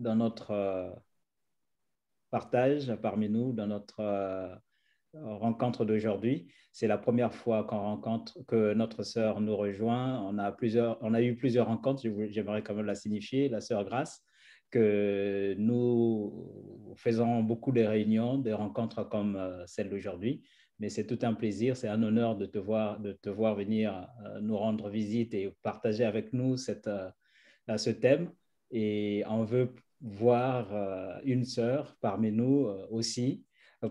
dans notre partage parmi nous, dans notre rencontre d'aujourd'hui. C'est la première fois que notre sœur nous rejoint. On a eu plusieurs rencontres, j'aimerais quand même la signifier, la sœur Grace, que nous faisons beaucoup de réunions, des rencontres comme celle d'aujourd'hui. Mais c'est tout un plaisir, c'est un honneur de te voir venir nous rendre visite et partager avec nous ce thème. Et on veut voir une sœur parmi nous aussi.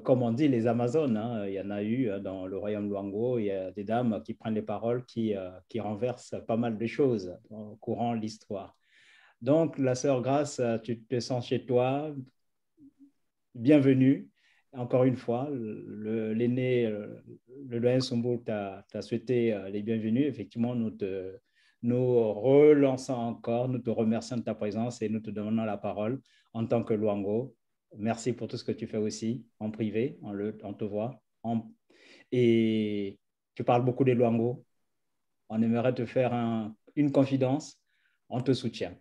Comme on dit, les Amazones, hein, il y en a eu dans le royaume Luango, il y a des dames qui prennent les paroles, qui renversent pas mal de choses au courant de l'histoire. Donc, la sœur Grace, tu te sens chez toi, bienvenue. Encore une fois, l'aîné, le doyen Sombo t'a souhaité les bienvenus. Effectivement, nous relançons encore, nous te remercions de ta présence et nous te demandons la parole en tant que Luango. Merci pour tout ce que tu fais aussi en privé, on te voit. Et tu parles beaucoup des Luango. On aimerait te faire une confidence. On te soutient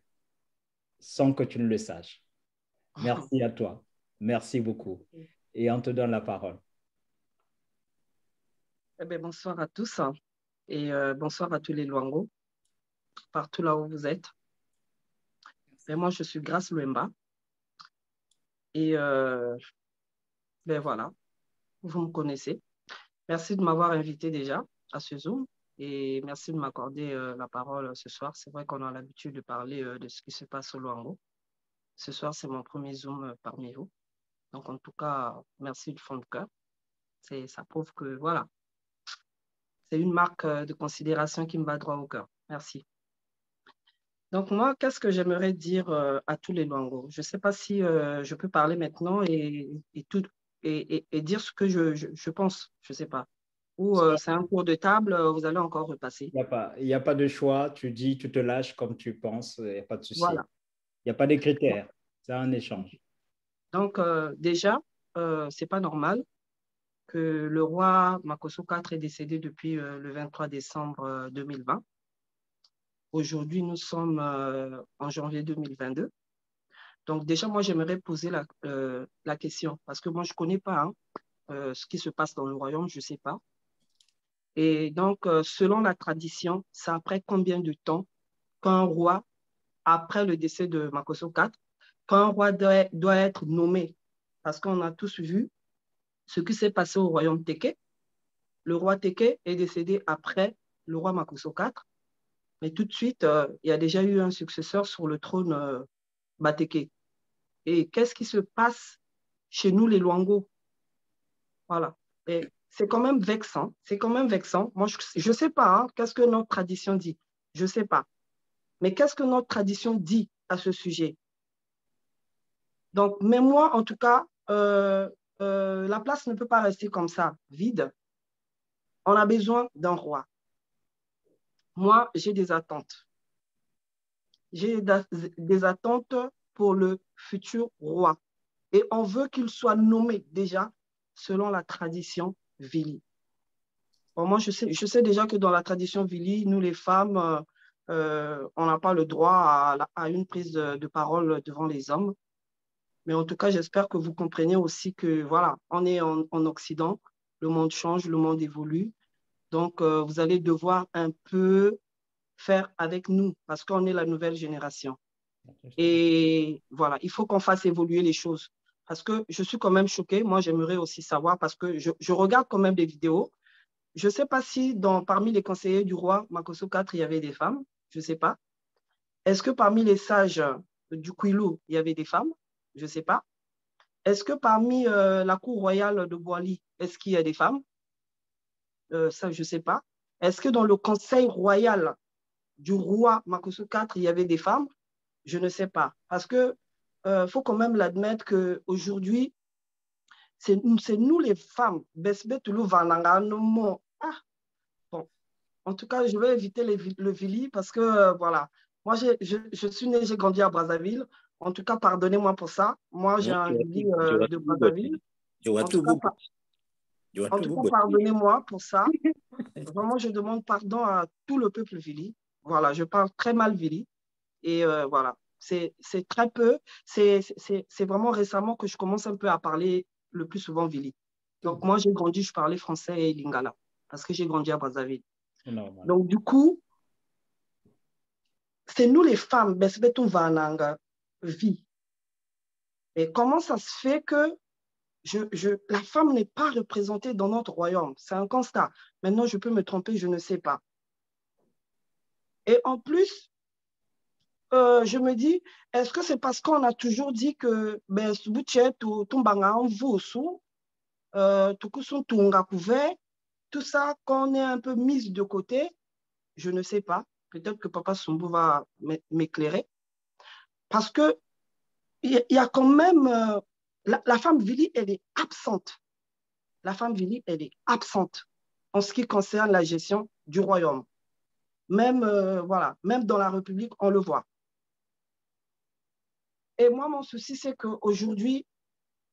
sans que tu ne le saches. Merci à toi. Merci beaucoup. Et on te donne la parole. Eh bien, bonsoir à tous et bonsoir à tous les Luango, partout là où vous êtes. Et moi, je suis Grace Luemba. Et ben voilà, vous me connaissez. Merci de m'avoir invité déjà à ce Zoom et merci de m'accorder la parole ce soir. C'est vrai qu'on a l'habitude de parler de ce qui se passe au Luango. Ce soir, c'est mon premier Zoom parmi vous. Donc, en tout cas, merci du fond de cœur. Ça prouve que, voilà, c'est une marque de considération qui me va droit au cœur. Merci. Donc, moi, qu'est-ce que j'aimerais dire à tous les Luango? Je ne sais pas si je peux parler maintenant et dire ce que je pense. Je ne sais pas. Ou c'est un cours de table, vous allez encore repasser. Il n'y a pas de choix. Tu dis, tu te lâches comme tu penses. Il n'y a pas de souci. Voilà. Il n'y a pas de critères. C'est un échange. Donc, déjà, ce n'est pas normal que le roi Makosso IV est décédé depuis le 23 décembre 2020. Aujourd'hui, nous sommes en janvier 2022. Donc, déjà, moi, j'aimerais poser la question parce que moi, je ne connais pas ce qui se passe dans le royaume, je ne sais pas. Et donc, selon la tradition, c'est après combien de temps qu'un roi, après le décès de Makosso IV, qu'un roi doit être nommé? Parce qu'on a tous vu ce qui s'est passé au royaume Teke. Le roi Teke est décédé après le roi Makosso IV. Mais tout de suite, il y a déjà eu un successeur sur le trône Bateke. Et qu'est-ce qui se passe chez nous, les Luango? Voilà. Et c'est quand même vexant. C'est quand même vexant. Moi, je ne sais pas qu'est-ce que notre tradition dit. Je ne sais pas. Mais qu'est-ce que notre tradition dit à ce sujet? Donc, mais moi, en tout cas, la place ne peut pas rester comme ça, vide. On a besoin d'un roi. Moi, j'ai des attentes. J'ai des attentes pour le futur roi. Et on veut qu'il soit nommé déjà selon la tradition Vili. Bon, moi, je sais déjà que dans la tradition Vili, nous, les femmes, on n'a pas le droit à une prise de parole devant les hommes. Mais en tout cas, j'espère que vous comprenez aussi que, voilà, on est en Occident, le monde change, le monde évolue. Donc, vous allez devoir un peu faire avec nous parce qu'on est la nouvelle génération. Et voilà, il faut qu'on fasse évoluer les choses. Parce que je suis quand même choquée. Moi, j'aimerais aussi savoir parce que je regarde quand même des vidéos. Je ne sais pas si parmi les conseillers du roi Makosso IV, il y avait des femmes. Je ne sais pas. Est-ce que parmi les sages du Kwilu, il y avait des femmes? Je ne sais pas. Est-ce que parmi la cour royale de Boali, est-ce qu'il y a des femmes? Ça, je ne sais pas. Est-ce que dans le conseil royal du roi Makosso IV, il y avait des femmes? Je ne sais pas. Parce qu'il faut quand même l'admettre qu'aujourd'hui, c'est nous les femmes. Bon. En tout cas, je vais éviter le Vili parce que, voilà, moi, je suis née, j'ai grandi à Brazzaville. En tout cas, pardonnez-moi pour ça. Moi, j'ai un Vili de Brazzaville. En tout cas, pardonnez-moi pour ça. Vraiment, je demande pardon à tout le peuple Vili. Voilà, je parle très mal Vili. Et voilà, c'est très peu. C'est vraiment récemment que je commence un peu à parler le plus souvent Vili. Donc, moi, j'ai grandi, je parlais français et lingala parce que j'ai grandi à Brazzaville. Donc, du coup, c'est nous les femmes, vie. Et comment ça se fait que la femme n'est pas représentée dans notre royaume? C'est un constat. Maintenant, je peux me tromper, je ne sais pas. Et en plus, je me dis, est-ce que c'est parce qu'on a toujours dit que tout ça, qu'on est un peu mise de côté? Je ne sais pas. Peut-être que Papa Sumbu va m'éclairer. Parce que il y a quand même... la femme Vili, elle est absente. La femme Vili, elle est absente en ce qui concerne la gestion du royaume. Même, voilà, même dans la République, on le voit. Et moi, mon souci, c'est qu'aujourd'hui,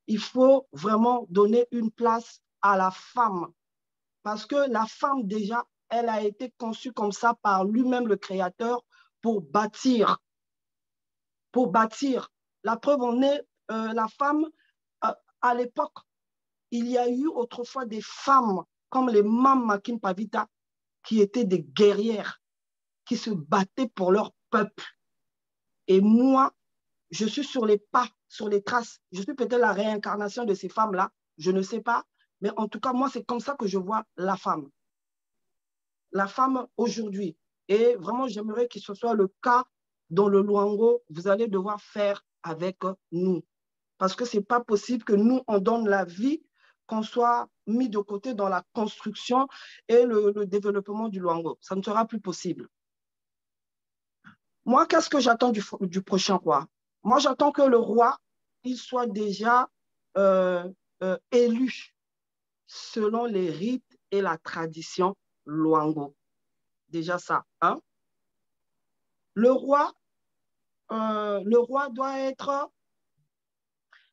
il faut vraiment donner une place à la femme. Parce que la femme, déjà, elle a été conçue comme ça par lui-même, le Créateur, pour bâtir. Pour bâtir. La preuve en est, la femme, à l'époque, il y a eu autrefois des femmes comme les Mama Kimpavita qui étaient des guerrières, qui se battaient pour leur peuple. Et moi, je suis sur les pas, sur les traces. Je suis peut-être la réincarnation de ces femmes-là, je ne sais pas. Mais en tout cas, moi, c'est comme ça que je vois la femme. La femme aujourd'hui. Et vraiment, j'aimerais que ce soit le cas dans le Luango. Vous allez devoir faire avec nous. Parce que ce n'est pas possible que nous, on donne la vie, qu'on soit mis de côté dans la construction et le développement du Luango. Ça ne sera plus possible. Moi, qu'est-ce que j'attends du prochain roi? Moi, j'attends que le roi, il soit déjà élu selon les rites et la tradition Luango. Déjà ça. Hein? Le roi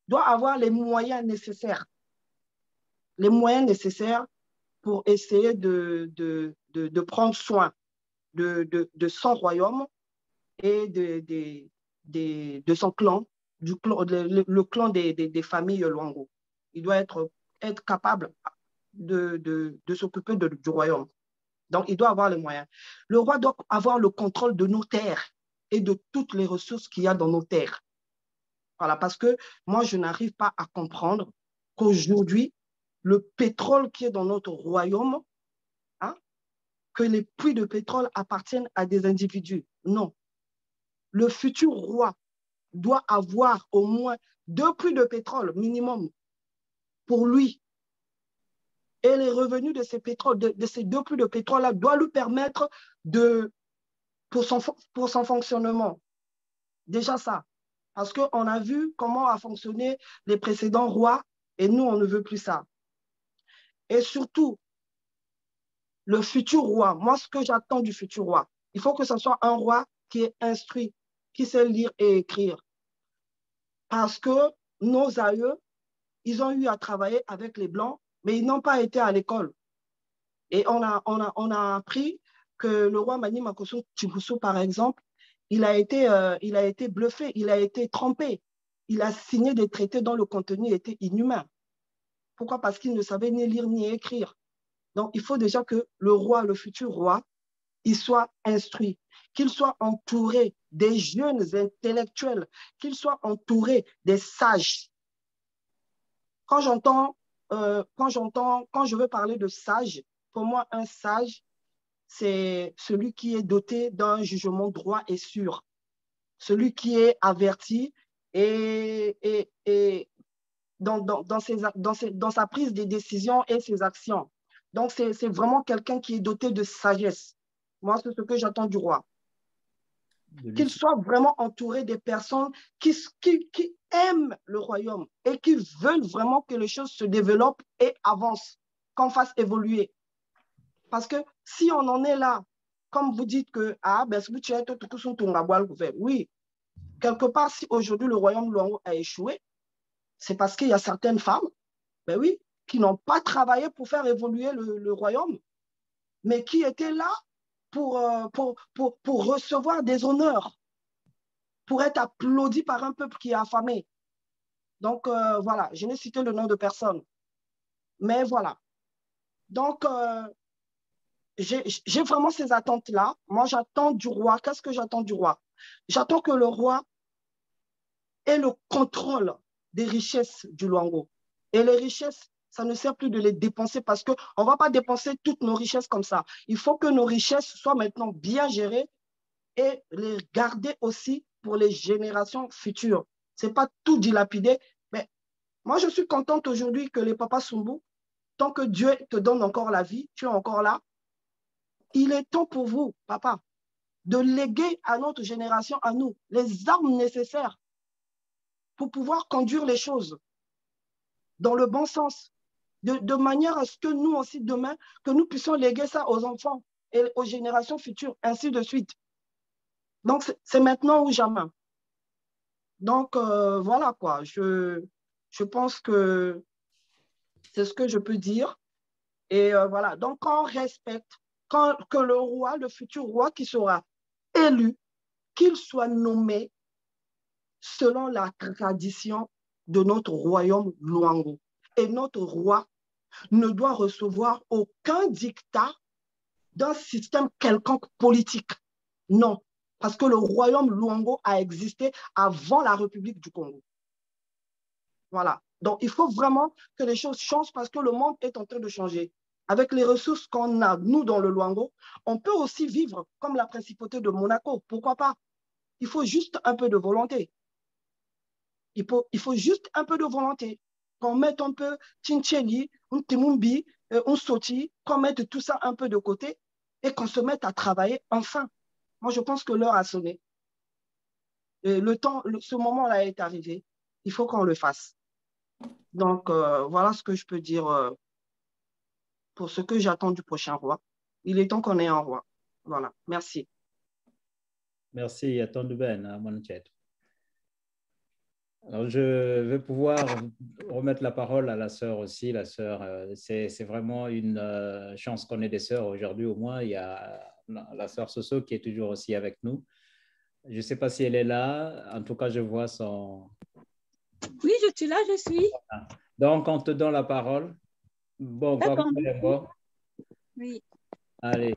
doit avoir les moyens nécessaires. Les moyens nécessaires pour essayer de prendre soin de son royaume et de son clan, le clan des familles Luango. Il doit être capable de s'occuper du royaume. Donc, il doit avoir les moyens. Le roi doit avoir le contrôle de nos terres et de toutes les ressources qu'il y a dans nos terres. Voilà, parce que moi, je n'arrive pas à comprendre qu'aujourd'hui, le pétrole qui est dans notre royaume, hein, que les puits de pétrole appartiennent à des individus. Non. Le futur roi doit avoir au moins 2 puits de pétrole minimum pour lui. Et les revenus de ces pétroles, de ces 2 puits de pétrole-là, doivent lui permettre pour son fonctionnement. Déjà ça. Parce qu'on a vu comment a fonctionné les précédents rois et nous, on ne veut plus ça. Et surtout, le futur roi, moi, ce que j'attends du futur roi, il faut que ce soit un roi qui est instruit, qui sait lire et écrire. Parce que nos aïeux, ils ont eu à travailler avec les Blancs, mais ils n'ont pas été à l'école. Et on a appris que le roi Mani Makosso Chibuso, par exemple, il a été bluffé, il a été trompé. Il a signé des traités dont le contenu était inhumain. Pourquoi? Parce qu'il ne savait ni lire ni écrire. Donc, il faut déjà que le roi, le futur roi, il soit instruit, qu'il soit entouré des jeunes intellectuels, qu'il soit entouré des sages. Quand je veux parler de sage, pour moi, un sage, c'est celui qui est doté d'un jugement droit et sûr, celui qui est averti et dans sa prise de décision et ses actions. Donc, c'est vraiment quelqu'un qui est doté de sagesse. Moi, c'est ce que j'attends du roi. Qu'il soit vraiment entouré des personnes qui aiment le royaume et qui veulent vraiment que les choses se développent et avancent, qu'on fasse évoluer. Parce que si on en est là, comme vous dites que, oui, quelque part, si aujourd'hui le royaume Luango a échoué, c'est parce qu'il y a certaines femmes Ben oui, qui n'ont pas travaillé pour faire évoluer le royaume, mais qui étaient là pour recevoir des honneurs, pour être applaudis par un peuple qui est affamé. Donc, voilà, je n'ai cité le nom de personne. Mais voilà. Donc, j'ai vraiment ces attentes-là. Moi, j'attends du roi. Qu'est-ce que j'attends du roi? J'attends que le roi ait le contrôle des richesses du Luango. Et les richesses, ça ne sert plus de les dépenser parce qu'on ne va pas dépenser toutes nos richesses comme ça. Il faut que nos richesses soient maintenant bien gérées et les garder aussi pour les générations futures. Ce n'est pas tout dilapider. Mais moi, je suis contente aujourd'hui que les papas Sumbu, tant que Dieu te donne encore la vie, tu es encore là, il est temps pour vous, papa, de léguer à notre génération, à nous, les armes nécessaires pour pouvoir conduire les choses dans le bon sens, de manière à ce que nous aussi, demain, que nous puissions léguer ça aux enfants et aux générations futures, ainsi de suite. Donc, c'est maintenant ou jamais. Donc, voilà quoi. Je pense que c'est ce que je peux dire. Et voilà. Donc, quand on respecte, que le roi, le futur roi qui sera élu, qu'il soit nommé selon la tradition de notre royaume Luango. Et notre roi ne doit recevoir aucun dictat d'un système quelconque politique. Non, parce que le royaume Luango a existé avant la République du Congo. Voilà. Donc, il faut vraiment que les choses changent parce que le monde est en train de changer. Avec les ressources qu'on a, nous, dans le Luango, on peut aussi vivre comme la principauté de Monaco. Pourquoi pas? Il faut juste un peu de volonté. Il faut juste un peu de volonté. Qu'on mette un peu Tchincheli, un Timumbi, un Soti, qu'on mette tout ça un peu de côté et qu'on se mette à travailler enfin. Moi, je pense que l'heure a sonné. Et ce moment-là est arrivé. Il faut qu'on le fasse. Donc, voilà ce que je peux dire pour ce que j'attends du prochain roi. Il est temps qu'on ait un roi. Voilà. Merci. Merci à ton Ben, Monachet. Alors, je vais pouvoir remettre la parole à la sœur aussi. La sœur, c'est vraiment une chance qu'on ait des sœurs aujourd'hui. Au moins, il y a la sœur Soso qui est toujours aussi avec nous. Je ne sais pas si elle est là. En tout cas, je vois son... Oui, je suis là, je suis. Donc, on te donne la parole. Bon, bon. Oui. Allez.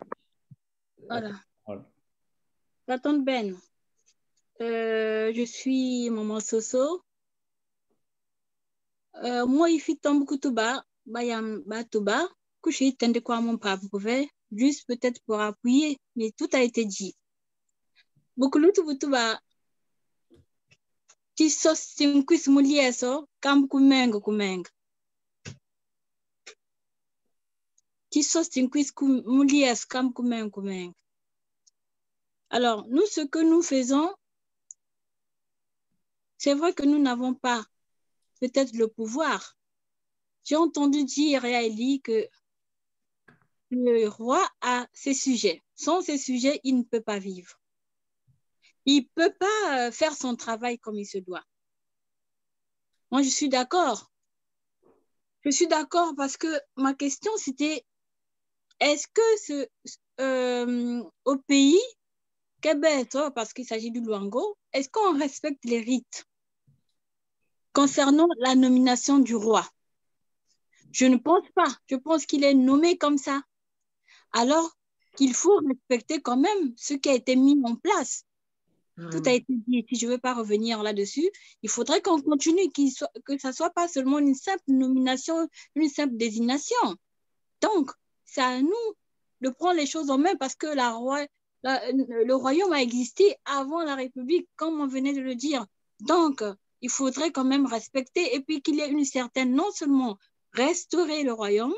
Voilà. La tante Ben. Je suis maman Soso. Moi, il fit tombe kutuba, bayam batuba, couché tende quoi mon papa pouvait, juste peut-être pour appuyer, mais tout a été dit. Beaucoup de tuba, qui sos sim quis mulieso, kam kumeng. Qui sos sim quis mulies, kam kumeng. Alors, nous, ce que nous faisons, c'est vrai que nous n'avons pas peut-être le pouvoir. J'ai entendu dire à Eli que le roi a ses sujets. Sans ses sujets, il ne peut pas vivre. Il ne peut pas faire son travail comme il se doit. Moi, je suis d'accord. Je suis d'accord parce que ma question, c'était est-ce que au pays, Québec, parce qu'il s'agit du Luango, est-ce qu'on respecte les rites concernant la nomination du roi? Je ne pense pas. Je pense qu'il est nommé comme ça. Alors qu'il faut respecter quand même ce qui a été mis en place. Tout a été dit. Si je ne veux pas revenir là-dessus, il faudrait qu'on continue, que ça ne soit pas seulement une simple nomination, une simple désignation. Donc, c'est à nous de prendre les choses en main parce que le royaume a existé avant la République, comme on venait de le dire. Donc, il faudrait quand même respecter et puis qu'il y ait une certaine, non seulement restaurer le royaume,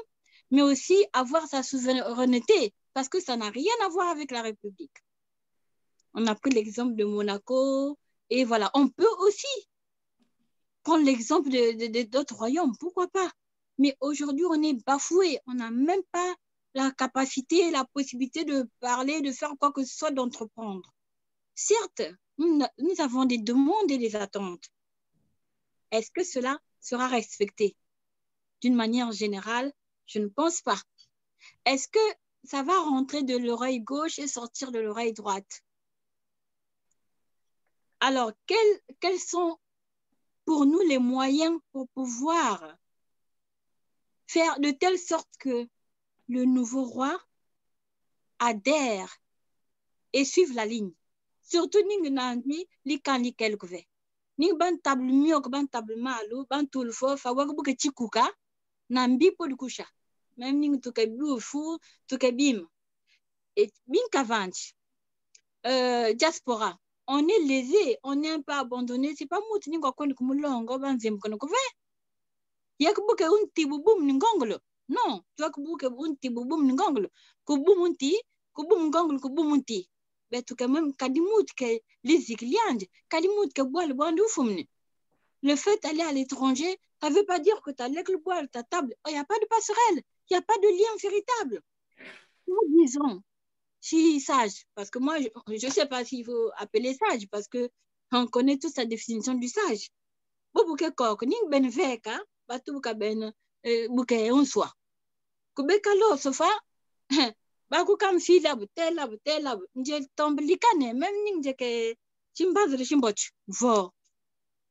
mais aussi avoir sa souveraineté, parce que ça n'a rien à voir avec la République. On a pris l'exemple de Monaco, et voilà. On peut aussi prendre l'exemple d'autres royaumes, pourquoi pas? Mais aujourd'hui, on est bafoué, on n'a même pas la capacité et la possibilité de parler, de faire quoi que ce soit, d'entreprendre. Certes, nous avons des demandes et des attentes. Est-ce que cela sera respecté? d'une manière générale, je ne pense pas. Est-ce que ça va rentrer de l'oreille gauche et sortir de l'oreille droite? Alors, quels sont pour nous les moyens pour pouvoir faire de telle sorte que le nouveau roi adhère et suive la ligne? Surtout, nous n'avons pas quelque ni ban table miok ban table malu ban tulfo fa wagbuke chikuka na mbipo dukusha même ning to kabu fu to kabim et bin kavanch diaspora on est lésé, on est un peu abandonné, c'est pas mouti ni ngokoni kumulongo ban zem kono kuve yakbuke unti bubum ngongolo non tu yakbuke unti bubum ngongolo kubum unti kubum ngongolo kubum unti betu quand même kadimut ke lizikliande kadimut ke boile bandu fumni. Le fait d'aller à l'étranger, ça veut pas dire que tu as le boile ta table, il y a pas de passerelle, il y a pas de lien véritable. Nous disons si sage parce que moi je sais pas s'il faut appeler sage parce que on connaît toute sa définition du sage. Bobuke kok ning ben veka batu ka ben buke on soit. Kubeka lo sofa baku kam fila butela nje tombelikane même ning ke chimbazo de chimboch vo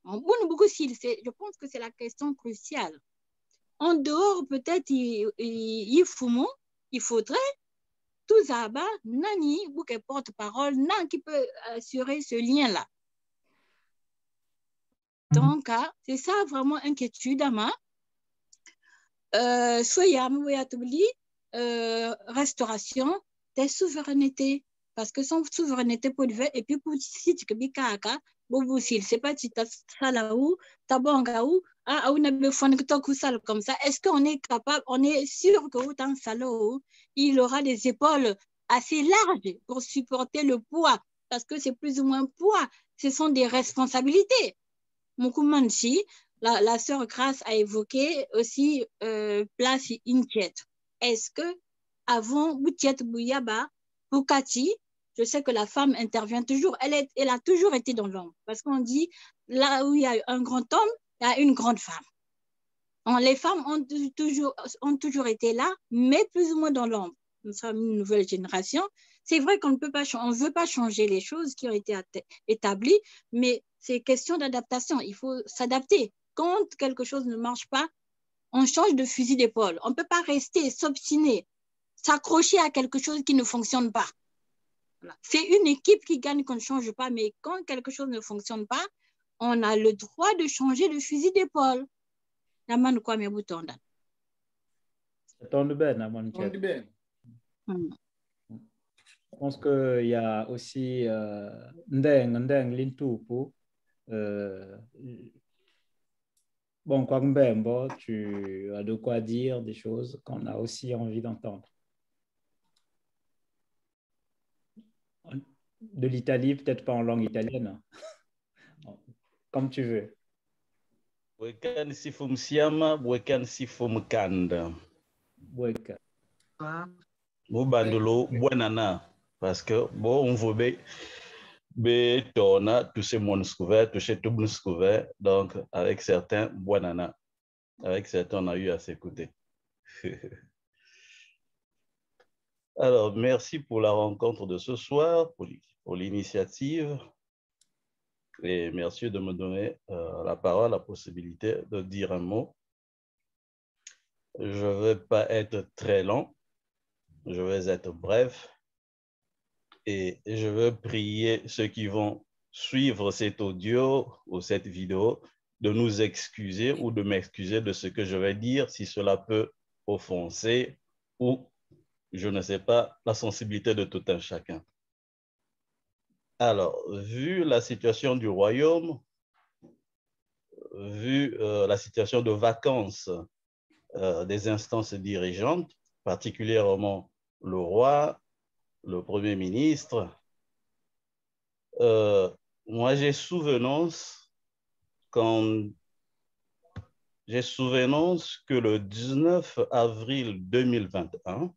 je pense que c'est la question cruciale. En dehors peut-être il faudrait tout ça nani bouke porte-parole nan qui peut assurer ce lien là. Donc c'est ça vraiment inquiétude ama restauration des souverainetés parce que sans souveraineté pour le et puis pour si tu bikaka bobu sil c'est pas tu sala ou tabanga ou on a besoin que tu sale comme ça est-ce qu'on est capable on est sûr que autant salo il aura des épaules assez larges pour supporter le poids parce que c'est plus ou moins poids ce sont des responsabilités. Mokumanchi la sœur Grace a évoqué aussi place inquiète. Est-ce que avant Boutiet Bouyaba, Bukati, je sais que la femme intervient toujours, elle a toujours été dans l'ombre. Parce qu'on dit, là où il y a un grand homme, il y a une grande femme. Les femmes ont toujours été là, mais plus ou moins dans l'ombre. Nous sommes une nouvelle génération. C'est vrai qu'on ne veut pas changer les choses qui ont été établies, mais c'est question d'adaptation. Il faut s'adapter. Quand quelque chose ne marche pas, on change de fusil d'épaule. On ne peut pas rester, s'obstiner, s'accrocher à quelque chose qui ne fonctionne pas. Voilà. C'est une équipe qui gagne qu'on ne change pas, mais quand quelque chose ne fonctionne pas, on a le droit de changer de fusil d'épaule. Je pense qu'il y a aussi Ndeng Lintupu. Bon, Kwambembo, tu as de quoi dire des choses qu'on a aussi envie d'entendre. De l'Italie, peut-être pas en langue italienne. Comme tu veux. Wekan sifum siama, wekan sifum kanda. Weka. Mubandolo buenana. Parce que, bon, on veut tona, toucher mon scouvert, toucher tout mon scouvert. Donc, avec certains, buenana. Avec certains, on a eu à s'écouter. Alors, merci pour la rencontre de ce soir, pour l'initiative. Et merci de me donner la parole, la possibilité de dire un mot. Je ne vais pas être très long, je vais être bref. Et je veux prier ceux qui vont suivre cet audio ou cette vidéo de nous excuser ou de m'excuser de ce que je vais dire si cela peut offenser ou, je ne sais pas, la sensibilité de tout un chacun. Alors, vu la situation du royaume, vu la situation de vacances des instances dirigeantes, particulièrement le roi, le Premier ministre, moi j'ai souvenance que le 19 avril 2021,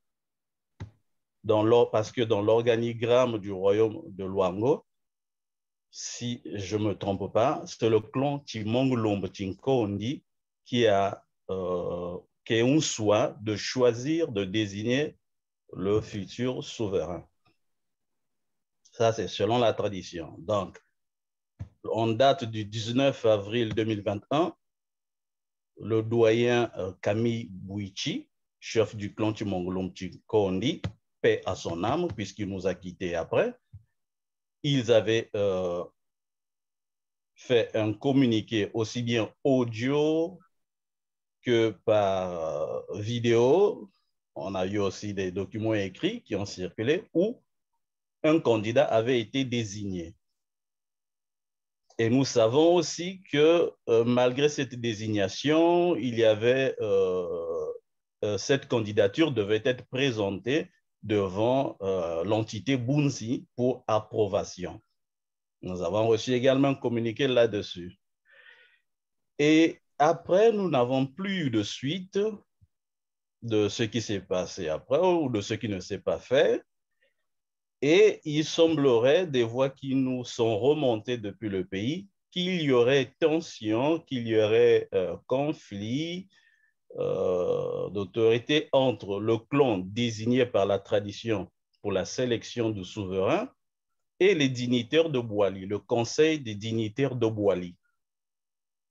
parce que dans l'organigramme du royaume de Luango, si je ne me trompe pas, c'est le clan Timongolombo Tinkondi qui a qu'un soit de choisir, de désigner le futur souverain. Ça, c'est selon la tradition. Donc, en date du 19 avril 2021, le doyen Camille Bouichi, chef du clan Chimongolom Chikondi, paix à son âme, puisqu'il nous a quittés après, ils avaient fait un communiqué aussi bien audio que par vidéo. On a eu aussi des documents écrits qui ont circulé où un candidat avait été désigné. Et nous savons aussi que malgré cette désignation, il y avait cette candidature devait être présentée devant l'entité Bunzi pour approbation. Nous avons reçu également un communiqué là-dessus. Et après, nous n'avons plus eu de suite de ce qui s'est passé après ou de ce qui ne s'est pas fait. Et il semblerait, des voix qui nous sont remontées depuis le pays, qu'il y aurait tension, qu'il y aurait conflit d'autorité entre le clan désigné par la tradition pour la sélection du souverain et les dignitaires de Bouali, le conseil des dignitaires de Bouali,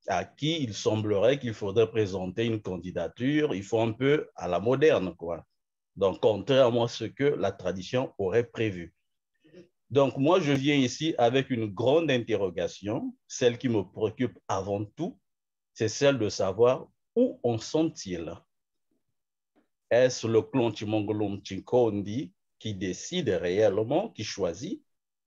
à qui il semblerait qu'il faudrait présenter une candidature, il faut un peu à la moderne, quoi. Donc, contrairement à ce que la tradition aurait prévu. Donc, moi, je viens ici avec une grande interrogation. Celle qui me préoccupe avant tout, c'est celle de savoir où en sont-ils. Est-ce le clan Chimongolom Chikondi qui décide réellement, qui choisit,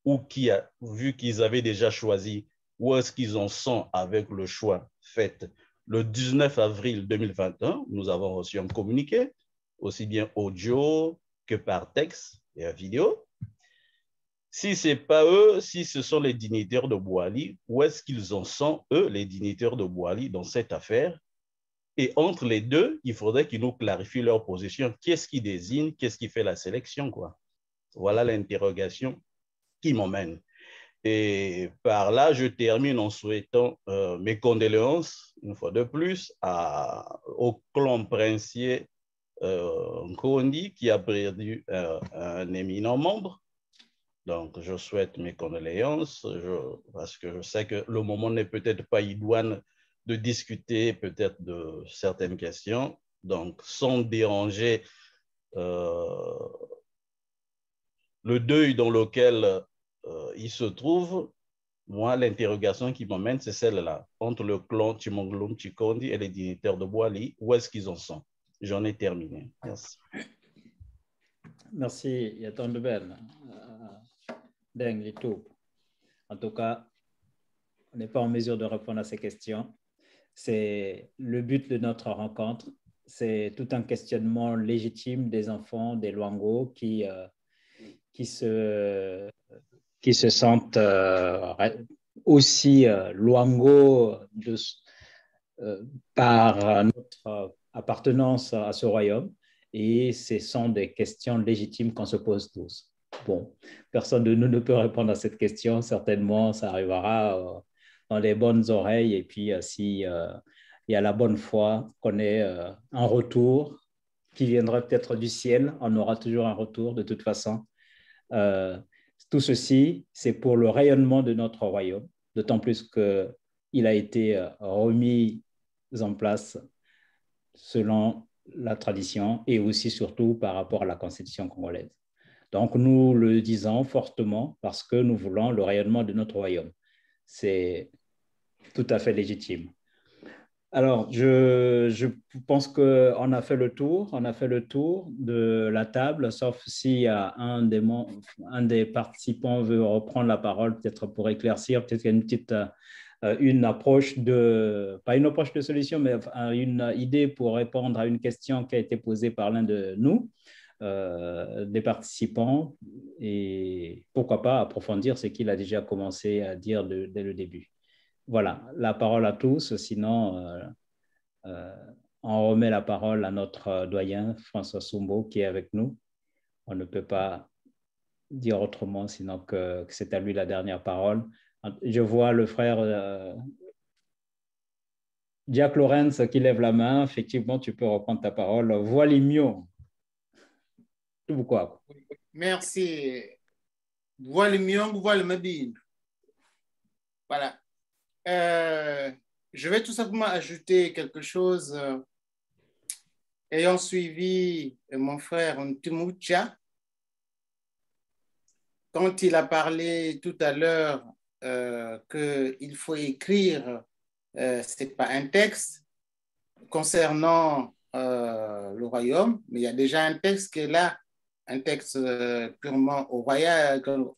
ou qui a vu qu'ils avaient déjà choisi, où est-ce qu'ils en sont avec le choix fait le 19 avril 2021? Nous avons reçu un communiqué, aussi bien audio que par texte et vidéo. Si ce n'est pas eux, si ce sont les dignitaires de Bouali, où est-ce qu'ils en sont, eux, les dignitaires de Bouali, dans cette affaire? Et entre les deux, il faudrait qu'ils nous clarifient leur position. Qu'est-ce qui désigne, qu'est-ce qui fait la sélection, quoi? Voilà l'interrogation qui m'emmène. Et par là, je termine en souhaitant mes condoléances, une fois de plus, au clan princier Nkondi, qui a perdu un éminent membre. Donc, je souhaite mes condoléances, parce que je sais que le moment n'est peut-être pas idoine de discuter peut-être de certaines questions. Donc, sans déranger le deuil dans lequel il se trouve, moi, l'interrogation qui m'emmène, c'est celle-là. Entre le clan Chimongolom Chikondi et les dignitaires de Bouali, où est-ce qu'ils en sont? J'en ai terminé. Merci. Merci, Yaton Debel. Deng Litou. En tout cas, on n'est pas en mesure de répondre à ces questions. C'est le but de notre rencontre. C'est tout un questionnement légitime des enfants des Luango qui se sentent aussi Luango par notre appartenance à ce royaume. Et ce sont des questions légitimes qu'on se pose tous. Bon, personne de nous ne peut répondre à cette question. Certainement, ça arrivera dans les bonnes oreilles. Et puis, si il y a la bonne foi qu'on ait un retour qui viendrait peut-être du ciel, on aura toujours un retour de toute façon. Tout ceci, c'est pour le rayonnement de notre royaume, d'autant plus qu'il a été remis en place selon la tradition et aussi surtout par rapport à la constitution congolaise. Donc, nous le disons fortement parce que nous voulons le rayonnement de notre royaume. C'est tout à fait légitime. Alors, je pense qu'on a fait le tour. On a fait le tour de la table, sauf si un des participants veut reprendre la parole, peut-être pour éclaircir, peut-être qu'il y a une petite une approche pas une approche de solution, mais une idée pour répondre à une question qui a été posée par l'un de nous, des participants, et pourquoi pas approfondir ce qu'il a déjà commencé à dire dès le début. Voilà, la parole à tous, sinon on remet la parole à notre doyen François Soumbo qui est avec nous. On ne peut pas dire autrement sinon que c'est à lui la dernière parole. Je vois le frère Jack Lawrence qui lève la main. Effectivement, tu peux reprendre ta parole. Voilà mieux. Pourquoi? Merci. Voilà mieux, voilà mieux. Voilà. Je vais tout simplement ajouter quelque chose. Ayant suivi mon frère Ntimucha, quand il a parlé tout à l'heure qu'il faut écrire, ce n'est pas un texte concernant le royaume, mais il y a déjà un texte qui est là, un texte purement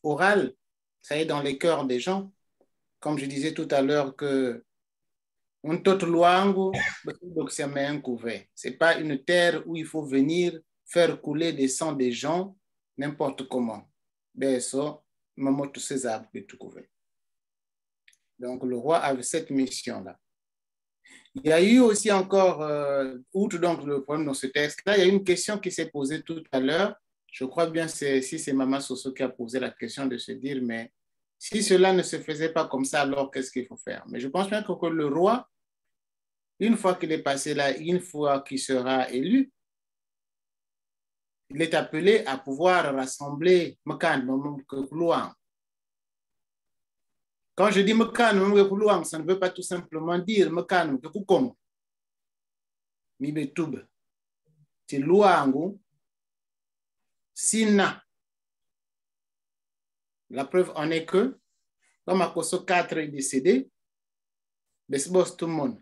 oral, ça est dans les cœurs des gens. Comme je disais tout à l'heure que ce n'est pas une terre où il faut venir faire couler des sangs des gens n'importe comment. Donc le roi avait cette mission-là. Il y a eu aussi encore, outre donc le problème dans ce texte-là, il y a eu une question qui s'est posée tout à l'heure. Je crois bien si c'est Maman Soso qui a posé la question de se dire, mais si cela ne se faisait pas comme ça, alors qu'est-ce qu'il faut faire? Mais je pense bien que le roi, une fois qu'il est passé là, une fois qu'il sera élu, il est appelé à pouvoir rassembler Mekan. Quand je dis Mekan, ça ne veut pas tout simplement dire Mekan, Mibetub. C'est Luangu, Sina. La preuve en est que, comme Akoso 4 est décédé, Besbos tout le monde.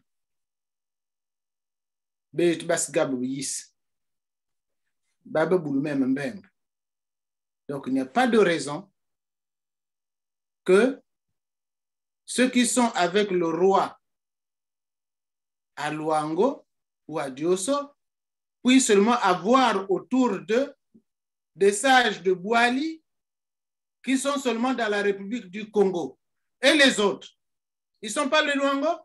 Donc, il n'y a pas de raison que ceux qui sont avec le roi à Luango ou à Diosso puissent seulement avoir autour d'eux des sages de Bouali qui sont seulement dans la République du Congo. Et les autres, ils ne sont pas les Luango?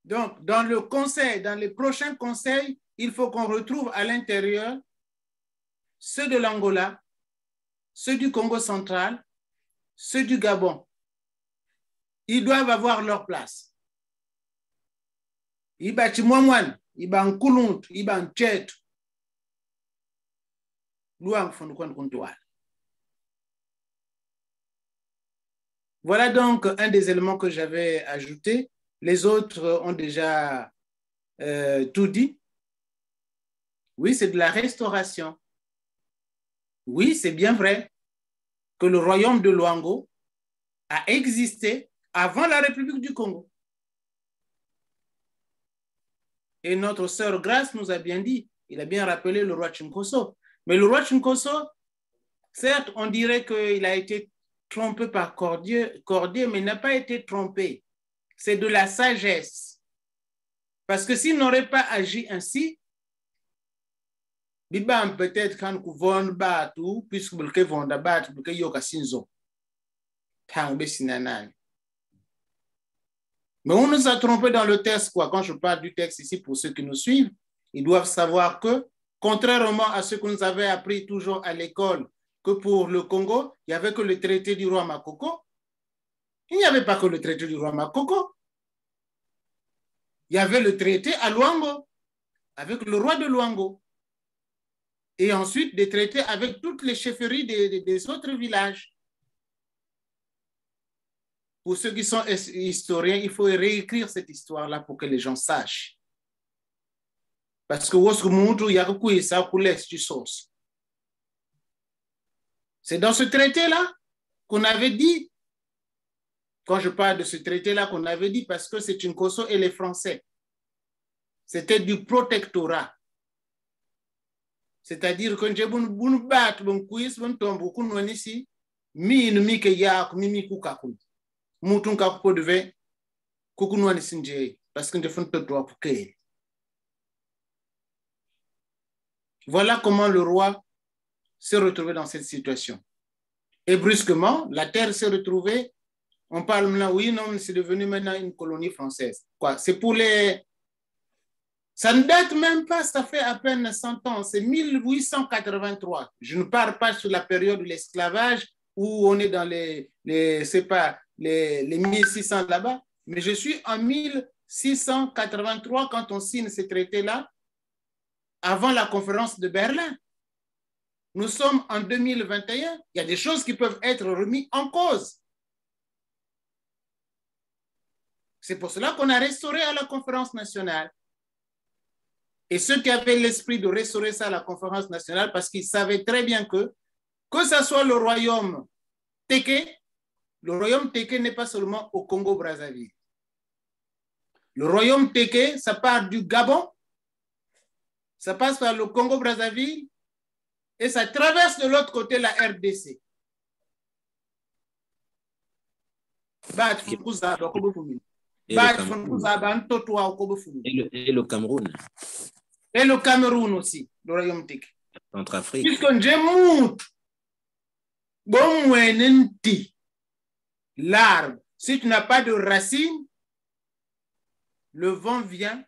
Donc, dans le conseil, dans les prochains conseils, il faut qu'on retrouve à l'intérieur ceux de l'Angola, ceux du Congo central, ceux du Gabon. Ils doivent avoir leur place. Iba Chimwamwan, Iba Nkulunt, Iba Nchet. Voilà donc un des éléments que j'avais ajouté. Les autres ont déjà tout dit. Oui, c'est de la restauration. Oui, c'est bien vrai que le royaume de Luango a existé avant la République du Congo. Et notre sœur Grace nous a bien dit, il a bien rappelé le roi Chinkoso. Mais le roi Chinkoso, certes, on dirait qu'il a été trompé par Cordier, mais il n'a pas été trompé. C'est de la sagesse. Parce que s'il n'aurait pas agi ainsi, peut-être quand vous vendez bateau, puisque vous vendez bateau, vous avez un sinzo. Mais on nous a trompé dans le texte, quoi. Quand je parle du texte ici, pour ceux qui nous suivent, ils doivent savoir que, contrairement à ce que nous avons appris toujours à l'école, que pour le Congo, il n'y avait que le traité du roi Makoko. Il n'y avait pas que le traité du roi Makoko. Il y avait le traité à Luango, avec le roi de Luango. Et ensuite, des traités avec toutes les chefferies des autres villages. Pour ceux qui sont historiens, il faut réécrire cette histoire-là pour que les gens sachent. Parce que c'est dans ce traité-là qu'on avait dit, quand je parle de ce traité-là qu'on avait dit, parce que c'est Chinkoso et les Français. C'était du protectorat. C'est-à-dire que j'ai bon bat, bon quiz, bon tombe, bon ici, mi mi ke ya mi mi kukakun. Mouton kapo devait kukunwani sinje parce que je fais un droit pour que. Voilà comment le roi s'est retrouvé dans cette situation. Et brusquement, la terre s'est retrouvée. On parle maintenant, oui, non, c'est devenu maintenant une colonie française. Quoi? C'est pour les. Ça ne date même pas, ça fait à peine 100 ans. C'est 1883. Je ne parle pas sur la période de l'esclavage où on est dans les 1600 là-bas. Mais je suis en 1683 quand on signe ces traités-là, avant la conférence de Berlin. Nous sommes en 2021. Il y a des choses qui peuvent être remises en cause. C'est pour cela qu'on a restauré à la conférence nationale. Et ceux qui avaient l'esprit de restaurer ça à la conférence nationale, parce qu'ils savaient très bien que ce soit le royaume Téké, le royaume Téké n'est pas seulement au Congo-Brazzaville. Le royaume Téké, ça part du Gabon, ça passe par le Congo-Brazzaville et ça traverse de l'autre côté la RDC. Et le Cameroun. Et le Cameroun aussi, le royaume Téké. Centrafrique. Puisque j'ai bon, l'arbre, si tu n'as pas de racines, le vent vient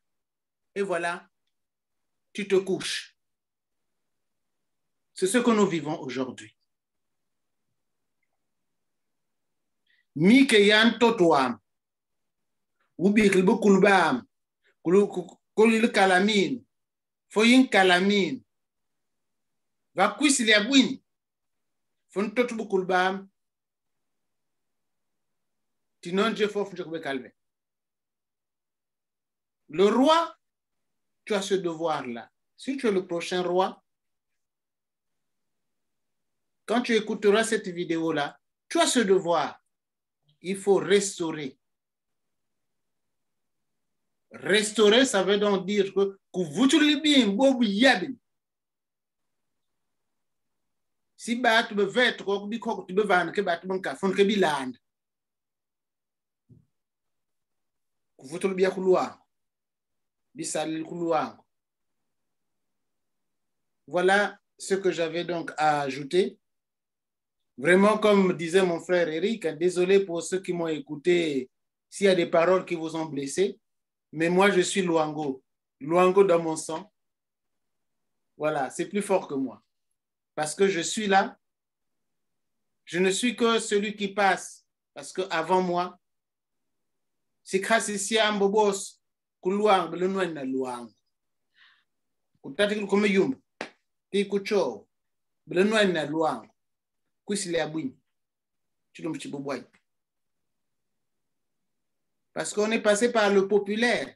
et voilà, tu te couches. C'est ce que nous vivons aujourd'hui. Mike yan totoam, ubikil bukulbam, kulil kalamin, foyin kalamin, va kuisili abwin, fon totu bukulbam, tinon je fof njokbe kalbe. Le roi, tu as ce devoir-là. Si tu es le prochain roi, quand tu écouteras cette vidéo-là, tu as ce devoir. Il faut restaurer. Restaurer, ça veut donc dire que si tu veux vêtre, tu veux vendre, tu veux bilan. Voilà ce que j'avais donc à ajouter. Vraiment, comme disait mon frère Eric, désolé pour ceux qui m'ont écouté, s'il y a des paroles qui vous ont blessé, mais moi je suis Luango. Luango dans mon sang. Voilà, c'est plus fort que moi. Parce que je suis là, je ne suis que celui qui passe, parce qu'avant moi, c'est Krassisia Mbobos, Kuluang, le noin na Luang. Kutatikul comme yum, Tikucho, le noin na Luang. Parce qu'on est passé par le populaire.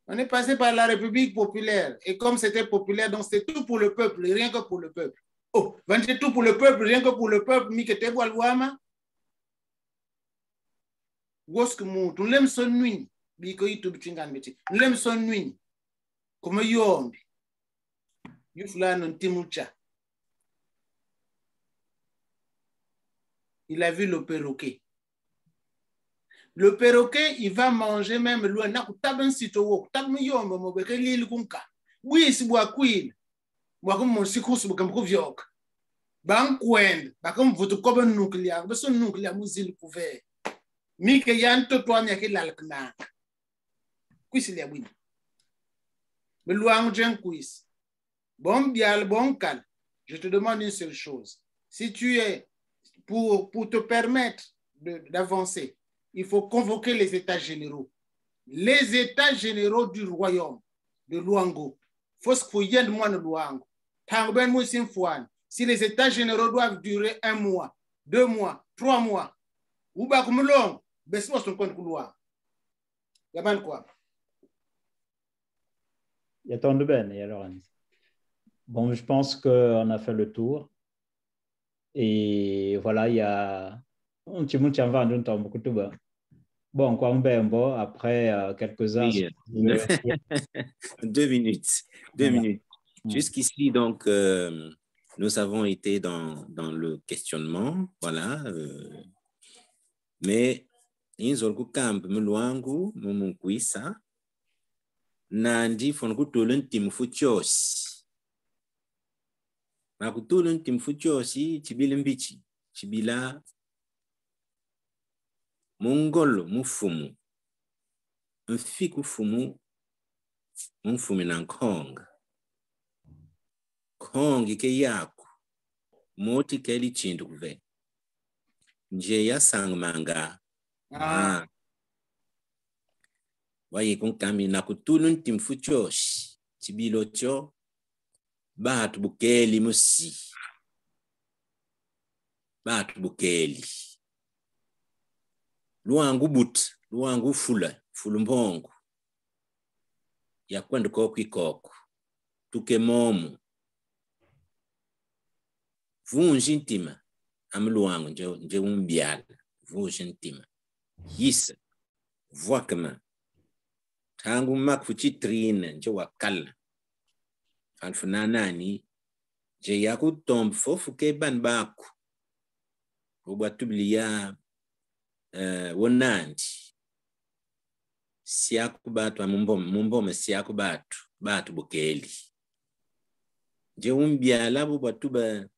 On est passé par la République populaire. Et comme c'était populaire, donc c'était tout pour le peuple, rien que pour le peuple. Oh, c'est tout pour le peuple, rien que pour le peuple, Mikete Boalouama. Wosk Mou, tu l'aimes son nuit, Biko YouTube Chingan Beti. Tu l'aimes son nuit. Comme Yombi. Yufla non Timucha. Il a vu le perroquet. Le perroquet, il va manger même loin. Oui, si bois queen. Moi, comme mon sicus, comme Rouviok. Banquend, comme votre common nucléaire, mais son nucléaire, mousil couvert. Mike yan toi, n'y a que l'alkna. Quiz, il y a oui. Mais loin, j'ai un quiz. Bon, bien, bon, cal. Je te demande une seule chose. Si tu es pour te permettre d'avancer, il faut convoquer les États généraux. Les États généraux du royaume de Luango. Si les États généraux doivent durer 1 mois, 2 mois, 3 mois, ou bien comme long, quoi? Il y a tant de ben, et alors. Bon, je pense qu'on a fait le tour. Et voilà, il y a un petit monde qui en va en temps beaucoup de bas. Bon, quoi, bon, après quelques-uns. Oui. 2 minutes. 2 minutes. Jusqu'ici, donc, nous avons été dans le questionnement. Voilà. Mais, Inzolku Kamp, Muluangu, Mumukwisa, Nandi Fonku Tulun Timfuchos. Makutulun Timfuchosi, Chibilimbichi, Chibila, Mongolo, Mufumu, un fiku fumu, Mufumi Nankong, Kong Ikeyaku, Moti Keli Chinduve. Njeya sangmanga. Ah. Waye kunkami na kutulu ntimfuchoshi. Chibilo cho. Bahatu bukeli musi. Bahatu bukeli. Luangu but. Luangu fula. Fulumbongo. Ya kwenda koku ikoku. Tuke momu. Vunji ntima. Amluangu nje umbiala. Vunji ntima. Yisa. Vuakama. Tangu makfuchi trine nje wakala. Fanfunanani. Je yaku tomb fofu ke ban baku. Uba tubliya wonandi. Siaku batu mumbome siaku batu bukeli. Je umbiala buba tuba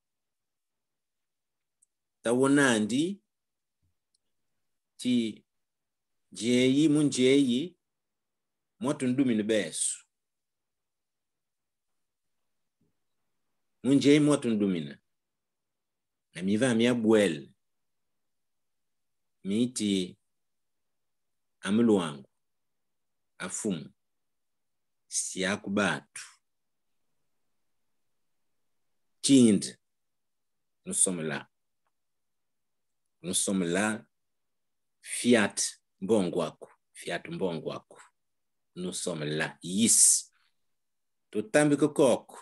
ta wonandi ti jeyi munjeyi motu ndumine besu. Munjeyi motu ndumine. Na miva mia buel. Miti amuluangu. Afumu. Siaku batu. Chind. Nous sommes là. Nous sommes là. Fiat mbongwaku. Fiat mbongwaku. Nous sommes là. Yes. Tutambi kokoku.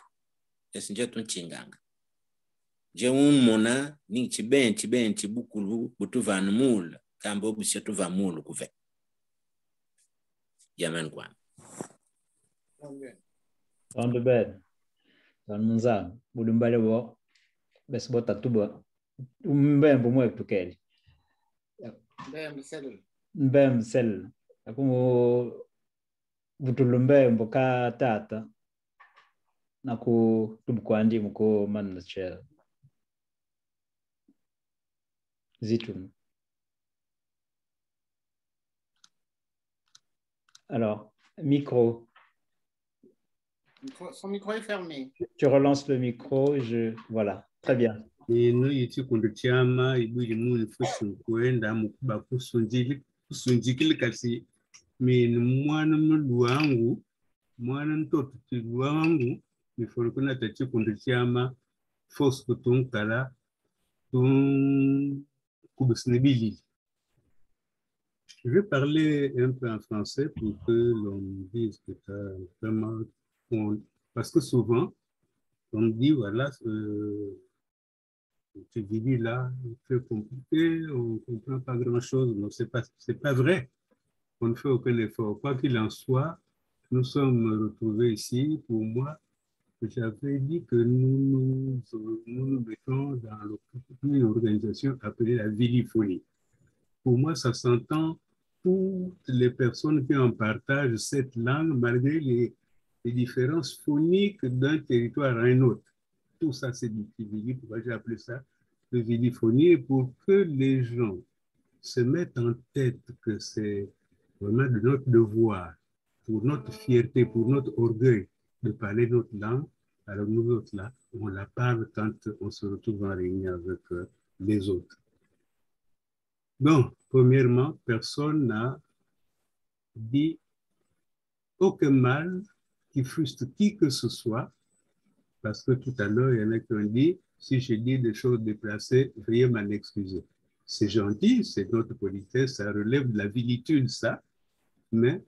Esinje tunchinganga. Je mona ni chibenchi bukulu butuvanu mula. Kambo busio tuva mulu kuve. Yaman kwa. On the bed. On munza. Budumbale bo. Besbo tatuba. Mbembo mwe tukeli. Mbembo sel. Akumu butulumbembo ka tata. Naku tubkwandi muko manachel. Zitum. Alors, micro. Son micro est fermé. Tu relances le micro, voilà, très bien. Ino yiti kundu chama ibuli muni fusu kuenda mukuba kusunjikili kasi minu mwana ntoto tiluangu mifolo kuna tachi kundu chama fos kutunkala kubusnibili. Je vais parler un peu en français pour que l'on dise que ça vraiment parce que souvent on dit voilà tu dis là, c'est compliqué, on ne comprend pas grand-chose. Non, c'est pas vrai. On ne fait aucun effort. Quoi qu'il en soit, nous sommes retrouvés ici. Pour moi, j'avais dit que nous mettons dans une organisation appelée la Viliphonie. Pour moi, ça s'entend toutes les personnes qui en partagent cette langue, malgré les différences phoniques d'un territoire à un autre. Tout ça, c'est du Viliphonie. Pourquoi j'ai appelé ça de Viliphonie? Pour que les gens se mettent en tête que c'est vraiment de notre devoir, pour notre fierté, pour notre orgueil de parler notre langue. Alors nous autres là, on la parle quand on se retrouve en réunion avec les autres. Donc, premièrement, personne n'a dit aucun mal qui frustre qui que ce soit. Parce que tout à l'heure, il y en a qui ont dit, si je dis des choses déplacées, veuillez m'en excuser. C'est gentil, c'est notre politesse, ça relève de la vilitude, ça. Mais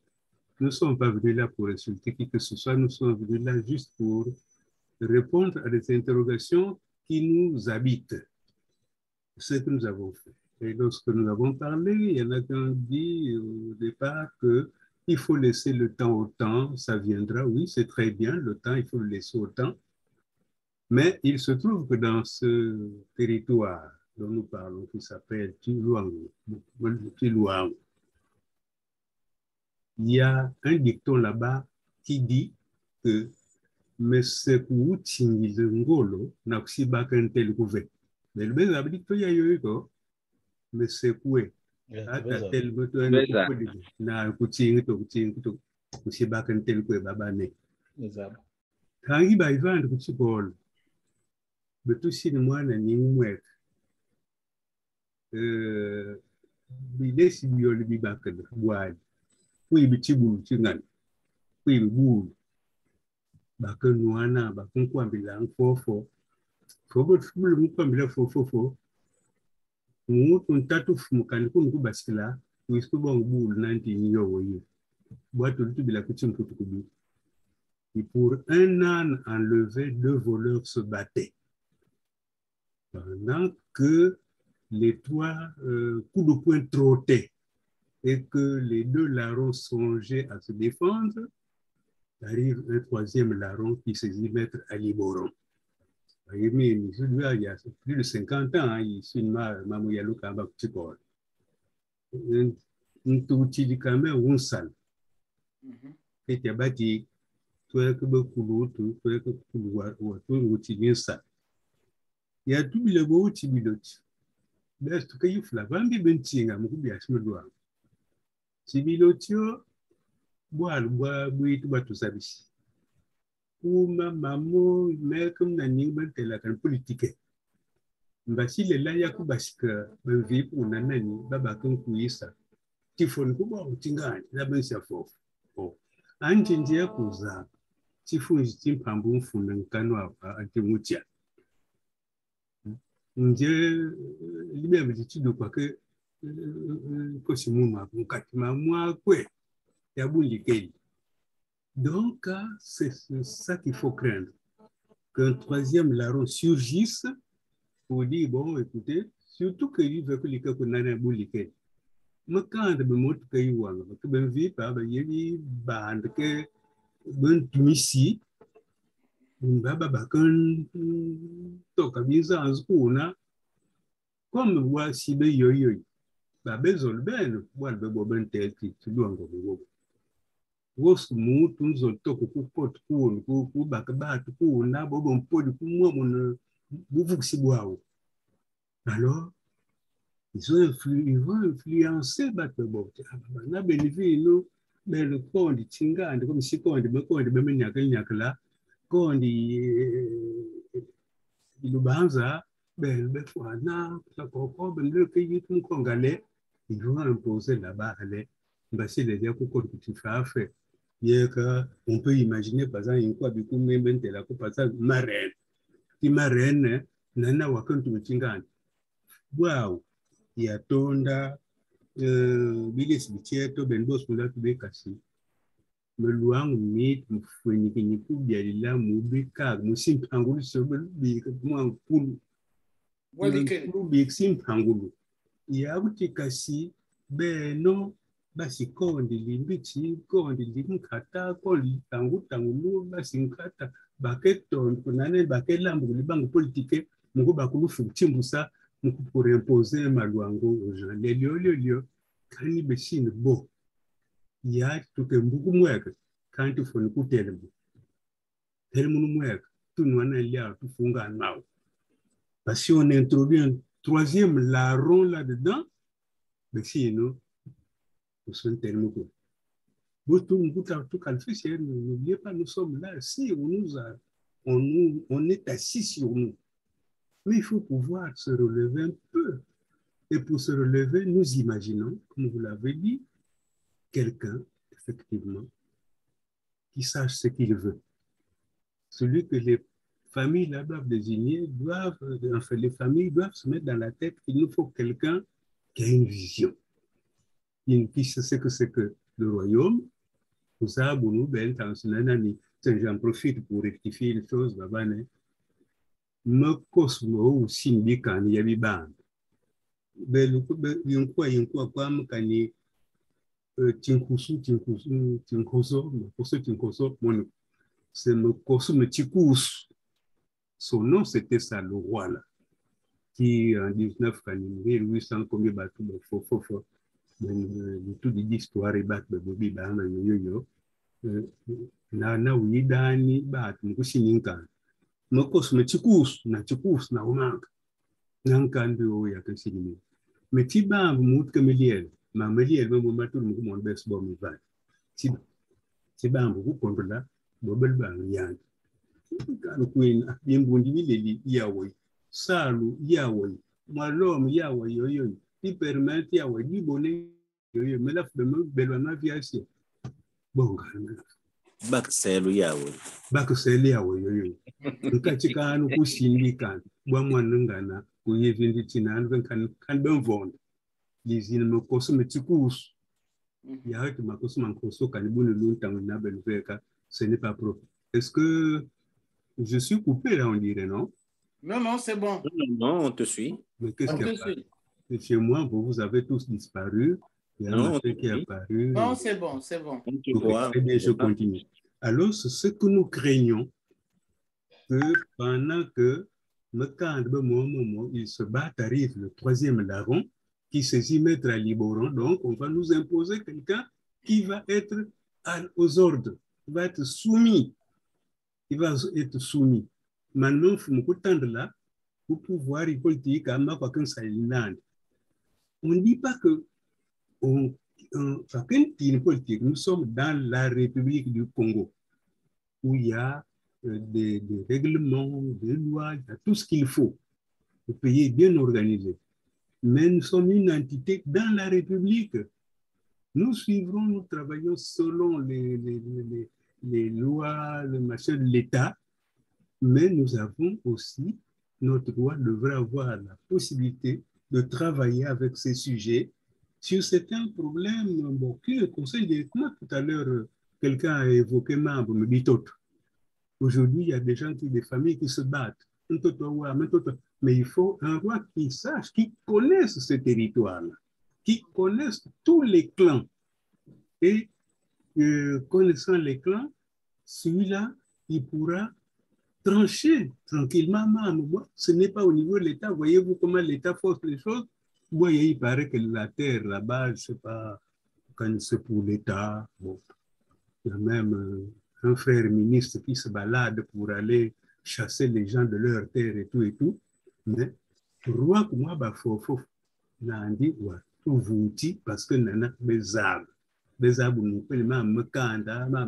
nous ne sommes pas venus là pour insulter qui que ce soit, nous sommes venus là juste pour répondre à des interrogations qui nous habitent. Ce que nous avons fait. Et lorsque nous avons parlé, il y en a qui ont dit au départ qu'il faut laisser le temps au temps, ça viendra. Oui, c'est très bien, le temps, il faut le laisser au temps. Mais il se trouve que dans ce territoire dont nous parlons, qui s'appelle Tiluangu, il y a un dicton là-bas qui dit que Meseku Ngolo Naksibakantel Gouvet. Mais le bien dit que Yayoiko, Mesekue, Atatel Botoine, Na Kuting to Kusibakantel Babane. Tangi by Van Kuchibol. Betusi ni mwana ni umweka. bilesi biyoli bibakada wali kui bichibu chingan kui bulu bakenuana bakunkwambila fofo fobo fulu mukwambila fofo mutu ntatu fumukani kunu kubasikila kuiskuba bulu nanti nyowo yo boito lutubila kuchimputu kubi. Et pour un an enlevé, 2 voleurs se battaient. Pendant que les 3 coups de poing trottaient et que les 2 larrons songeaient à se défendre, arrive un 3e larron qui saisit Maître Ali Boron. Il y a plus de 50 ans, il suit Mamou Yalou Kamba Kutipor. Un tout petit camé ou un sale. Et il y a bâti. Il y a tout le beau tibilot. Best que you flavambi bentinga, mukubi asmodwa. Tibilotio, boal, boit, batu sabis. Uma, mamo, mekum, naning, bantelakan politique. Mbasi le la yakubasika, benvi pour nanani, babakun kuisa. Tifon kuba, tingani, la bensia fof. Anjinjia kuza. Tifunji timpambu mfuna nkano atimutia. Nje libya mtichido kwa ke kosimuma mkatima mwakwe ya bulikeli. Donc c'est ça qu'il faut craindre, qu'un 3e larron surgisse pour dire bon écoutez, surtout que il veut que les cas qu'on a bulikeli. Mais quand de moto kai wanga que ben vi pa ba yebi band que ben tumisi baba bakan to kabisa azkuna comme voici be yoyo ba bezol ben wal be bo ben telki tudongo bo wos mutu zo to ku pot ku bakaba ku na bo bon podi ku mo mon buvuksi boao. Alors ils vont influencer Batbot. Na benefino bel kondi chingande comme si kondi be nyakala kondi ilubanza bel be fwana ko ben le pays tout congolais ils vont imposer là-bas aller basé les dire ko tu fais fait que on peut imaginer par exemple une quoi du coup même de la coupe ça marraine qui marraine nana wakantu chingande wow yatonda bilis bicheto benbos mula tubekasi meluang mit mfweniki nikubya lila mubika musimpangulu sobe bi mwankulu walike bi simpangulu yabutikasi beno basi kondi limbichi kondi limkata kondi tangulu basi nkata baketon kunane bakelambu libangu politique muko bakulu futimbusa pour imposer Maluango aux gens. Les lieux, quand ils bessinent beau, il y a tout un beaucoup moins quand il faut nous coûter le bout. Tellement moins tout le monde est là, tout le monde est. Parce que si on introduit un 3e larron là-dedans, mais si nous sommes tellement beaux. Vous tout calfé, n'oubliez pas, nous sommes là. Si on est assis sur nous. Mais il faut pouvoir se relever un peu. Et pour se relever, nous imaginons, comme vous l'avez dit, quelqu'un, effectivement, qui sache ce qu'il veut. Celui que les familles là doivent désigner, les familles doivent se mettre dans la tête qu'il nous faut quelqu'un qui a une vision, qui sait ce que c'est que le royaume. Pour ça, j'en profite pour rectifier les choses. Me cosmo simbi kan yabi band belu yinkwa kwa mkani tinkuso mon c'est me cosmo tikus. Son nom c'était ça, le roi là qui en 1800 combien bateau fofo tout d'histoire et bat bobi bana yo na widani bat mkusininka Mokos me chikus na umanga nankandi o ya kesini me tiba mut kemeliel ma meliel mo matul mo mon bes bo mi va tiba mo ko kondola bo bel ba yan kan queen yimbundi ni leli yawoy salu yawoy moi l'homme yawa yoyo qui permet yawa di bonnet yoyo mais la femme belwana viasia bon bakiselu yawe bakiselu yawe yoyo nkachikanu kusindikana bwamwanengana kuyevindi tinanu kan benvonda lizine mekoso metikusu yawe makoso mankoso kanibuni luntangu na belveka ce n'est pas propre. Est-ce que je suis coupé là, on dirait, non? Non, non, c'est bon. Non, on te suit. Mais qu'est-ce qu'il y a pas? Chez moi, vous avez tous disparu. Il y a un qui est apparu. Non, c'est bon, c'est bon. Très bien, je continue. Alors, c'est ce que nous craignons, que pendant que il se bat, arrive le troisième larron, qui saisit Maître Aliboran, donc on va nous imposer quelqu'un qui va être aux ordres, qui va être soumis. Il va être soumis. Maintenant, il faut nous attendre là pour pouvoir y politique à ma quoi ça on ne dit pas que politique. Nous sommes dans la République du Congo où il y a des règlements, des lois, il y a tout ce qu'il faut. Le pays est bien organisé. Mais nous sommes une entité dans la République. Nous suivrons, nous travaillons selon les lois, le machin de l'État, mais nous avons aussi, notre loi devrait avoir la possibilité de travailler avec ces sujets sur certains problèmes. Bon, le Conseil des États, tout à l'heure, quelqu'un a évoqué membre, me dit autre. Aujourd'hui, il y a des gens, des familles qui se battent. Mais il faut un roi qui sache, qui connaisse ce territoire-là, qui connaisse tous les clans. Et connaissant les clans, celui-là, il pourra trancher tranquillement. Ce n'est pas au niveau de l'État. Voyez-vous comment l'État force les choses? Il paraît que la terre là-bas, je ne sais pas, quand c'est pour l'État. Bon. Il y a même un frère ministre qui se balade pour aller chasser les gens de leur terre et tout. Mais roi, moi, il faut dit, tout vous dit, parce que nous avons des arbres. Des arbres, nous avons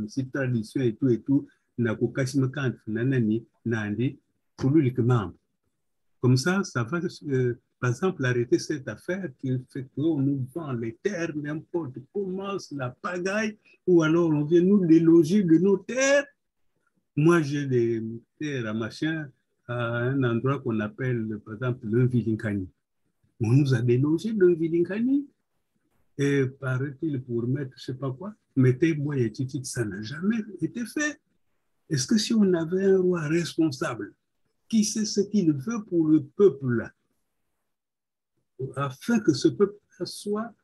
des traditions et tout. Comme ça va, par exemple, arrêter cette affaire qui fait qu'on nous vend les terres, n'importe comment, la pagaille, ou alors on vient nous déloger de nos terres. Moi, j'ai des terres à machin, à un endroit qu'on appelle, par exemple, le Vilinkani. On nous a délogé de Vilinkani. Et paraît-il, pour mettre, je ne sais pas quoi, mettez bois et titi, ça n'a jamais été fait. Est-ce que si on avait un roi responsable, qui sait ce qu'il veut pour le peuple là, afin que ce peuple soit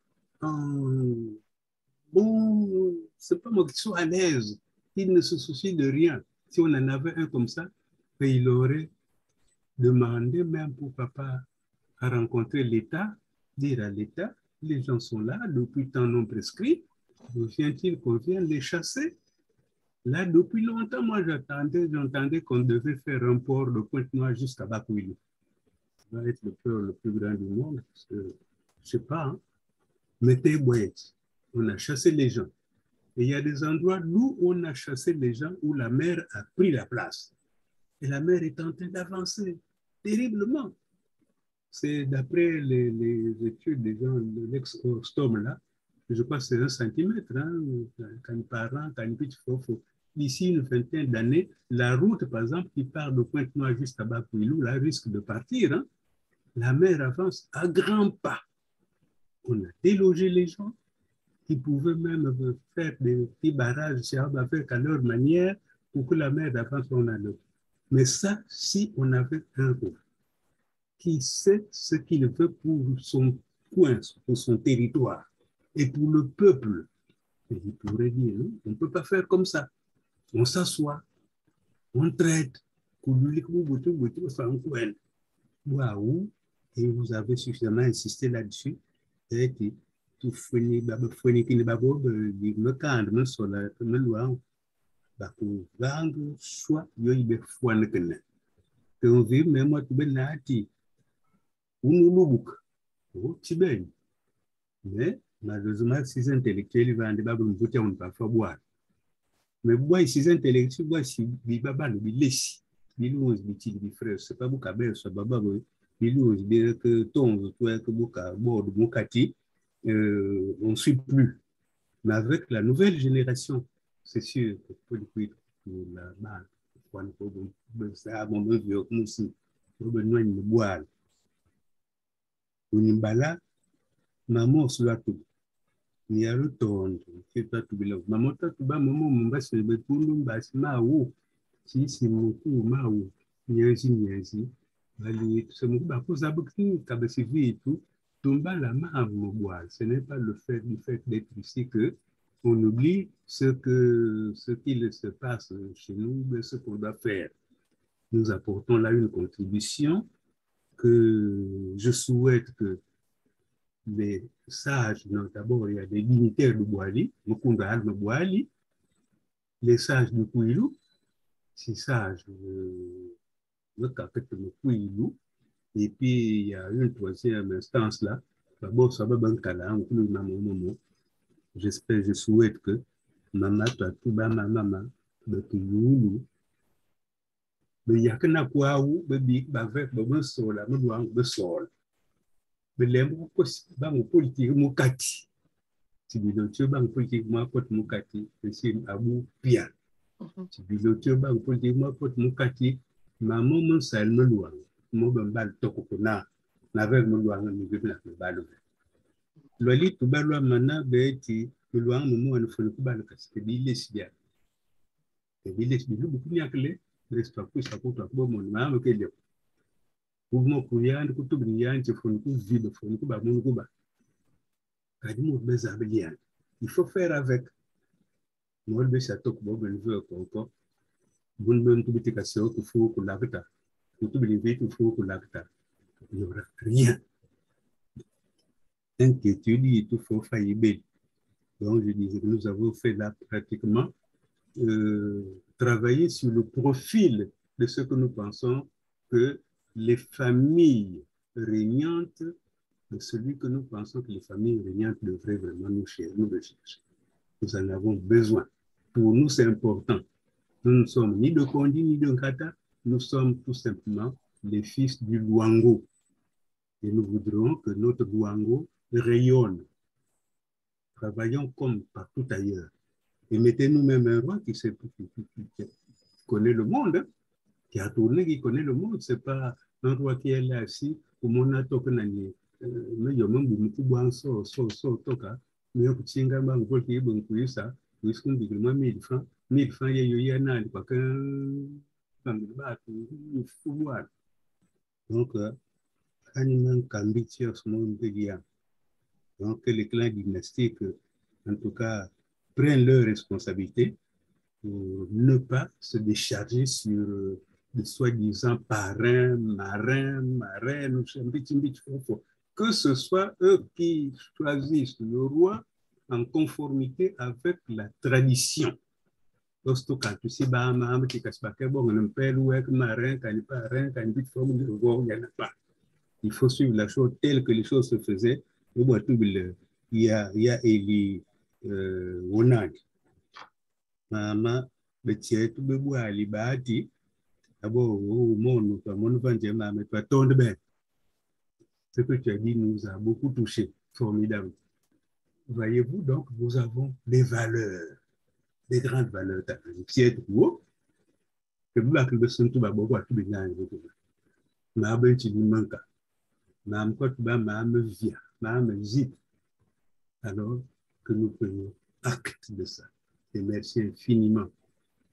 bon, c'est pas moi qui soit à l'aise, il ne se soucie de rien. Si on en avait un comme ça, il aurait demandé même pourquoi pas à rencontrer l'État, dire à l'État, les gens sont là depuis tant non prescrit, vient-il qu'on vienne les chasser? Là, depuis longtemps, moi, j'entendais qu'on devait faire un port de Pointe-Noire jusqu'à Bakouli. Ça va être le port le plus grand du monde, parce que, je ne sais pas, hein. Mettez boîte, on a chassé les gens. Et il y a des endroits où on a chassé les gens, où la mer a pris la place. Et la mer est en train d'avancer terriblement. C'est d'après les études des gens de l'ex-Ostom, là, je crois que c'est 1 centimètre, hein, quand par an, quand d'ici une vingtaine d'années, la route, par exemple, qui part de Pointe-Noire jusqu'à Bakoulou, là, risque de partir. Hein. La mer avance à grands pas. On a délogé les gens qui pouvaient même faire des petits barrages avec à leur manière pour que la mer avance, on a le. Mais ça, si on avait un roi qui sait ce qu'il veut pour son coin, pour son territoire et pour le peuple, et il pourrait dire, non, on ne peut pas faire comme ça. On s'assoit, on traite, waouh, et vous avez suffisamment insisté là-dessus, et que tout finit, mais malheureusement, ces intellectuels vont en parfois boire. Mais boire ces intellectuels, boire si baba le bilesi, bilou bitili frère, c'est pas beaucoup à ce baba il dit que ton, toi, que Boka, Bord, Mokati, on ne suit plus. Mais avec la nouvelle génération, c'est sûr que pour la base, ça, mon vieux, comme si, pour besoin de boire. Unimbala, maman, sur la tout. Il y a le ton, c'est pas tout bien. Maman, tu vas, maman, mon bas, c'est le tout, mon bas, ma ou, si c'est mon coup, ma ou, niazi, niazi. Allez, c'est mon bas, pour ça, beaucoup de cabessivi et tout. Tomba la main à mon bois. Ce n'est pas le fait du fait d'être ici que on oublie ce qu'il se passe chez nous, mais ce qu'on doit faire. Nous apportons là une contribution que je souhaite que les sages, d'abord il y a des dignitaires de Boali, Mukunda Alma Boali, les sages de Kouilou, ces sages le capet de Kouilou, et puis il y a une troisième instance là, d'abord ça va bankala, j'espère, je souhaite que maman, toi, tout bas, maman, de Kouilou, mais il y a que n'a quoi ou, bébé, avec le sol, la main de sol. Mais les mots politiques, mots kati. Si vous voulez, banque politique, moi, pot mukati, c'est abou pia. Si vous voulez, banque politique, moi, pot mukati, maman, mon sal me loin. Mon bambal tokopona, n'avait me loin, me veut la balle. Loli, tout bas, loin, mana, beti, me loin, moment, on ne fait pas le casque, il est bien. Il est bien, beaucoup de clés, l'histoire, ça coûte un bon moment, ok, mouvement couillard, couteau brillant, tu fais une coupe vide, tu fais une coupe à mon couba. Il faut faire avec. Moi, le château que vous veut encore. Vous ne pouvez pas dire qu'il faut que l'aveta. Vous pouvez dire qu'il faut que l'aveta. Il n'y aura rien. Inquiétude, il faut faillir. Donc, je disais que nous avons fait là pratiquement travailler sur le profil de ce que nous pensons que les familles régnantes, de celui que nous pensons que les familles régnantes devraient vraiment nous rechercher. Nous en avons besoin. Pour nous, c'est important. Nous ne sommes ni de Kondi ni de Nkata, nous sommes tout simplement les fils du Luango. Et nous voudrons que notre Luango rayonne. Travaillons comme partout ailleurs. Et mettez nous-mêmes un roi qui connaît le monde, qui a tourné, qui connaît le monde. Ce n'est pas un roi qui est là assis, au monde à Tokanani. Mais il y a même beaucoup de toka. Mais il y a beaucoup de ça. Il y a 1000 francs. 1000 francs, il y a un an, donc, donc, les clans dynastiques, en tout cas, prennent leurs responsabilités pour ne pas se décharger sur de soi-disant parrains, marraines, que ce soit eux qui choisissent le roi en conformité avec la tradition. Lorsque tu sais, il faut suivre la chose telle que les choses se faisaient. Il y a Eli Wonag. Maman, le tiers, tu peux boire les bâtis. D'abord, au monde, mon vendeur, mais toi, ton de bain. Ce que tu as dit nous a beaucoup touché. Formidable. Voyez-vous, donc, nous avons des valeurs, des grandes valeurs. Tiers, tu vois, que vous avez besoin de beaucoup à tout le monde. Ma belle, tu dis, manque. Ma côte bas, ma via, ma zip. Alors que nous prenons acte de ça. Et merci infiniment,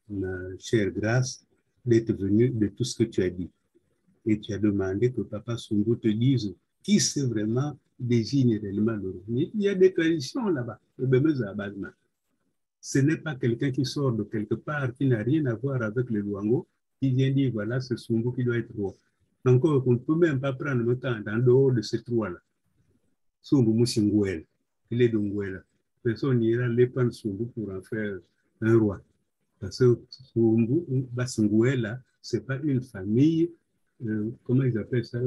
ma chère Grâce, d'être venue de tout ce que tu as dit. Et tu as demandé que Papa Sungo te dise qui c'est vraiment désigne réellement le roi. Il y a des traditions là-bas. Ce n'est pas quelqu'un qui sort de quelque part, qui n'a rien à voir avec le Luango, qui vient dire voilà, c'est Sungo qui doit être roi. Encore, on ne peut même pas prendre le temps en dehors de ces trois-là. Sungo Moussingouel, il est d'Ongouela. Personne n'ira les prendre Sungo pour en faire un roi. Parce que Sungo, Basingouela, ce n'est pas une famille, comment ils appellent ça,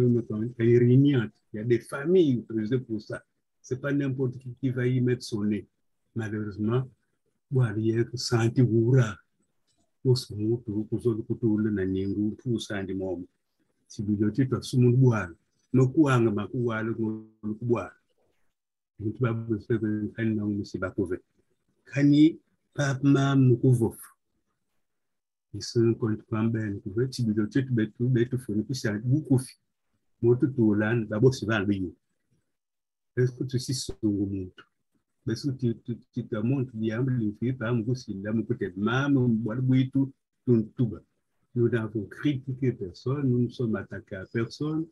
régnante. Il y a des familles prévues pour ça. Ce n'est pas n'importe qui va y mettre son nez. Malheureusement, il y a que Santi Goura. Pour ce mot, pour le Nanyengu, pour Santi Mom. Si vous dites que tout le monde boit, nokuanga makuwala kubwa mutu babuse kan na musiba kove kani papa mukuvof isun kon kwamben kuve tibilo tetu betu foni pisa bukufi motu tulan babosi ban biyu est-ce que tu sais songo mutu besu tu ta monte diable l'infini par mukusinda mukute mamu bwalbuitu tuntuba. Nous n'avons critiqué personne, nous ne sommes attaqués à personne.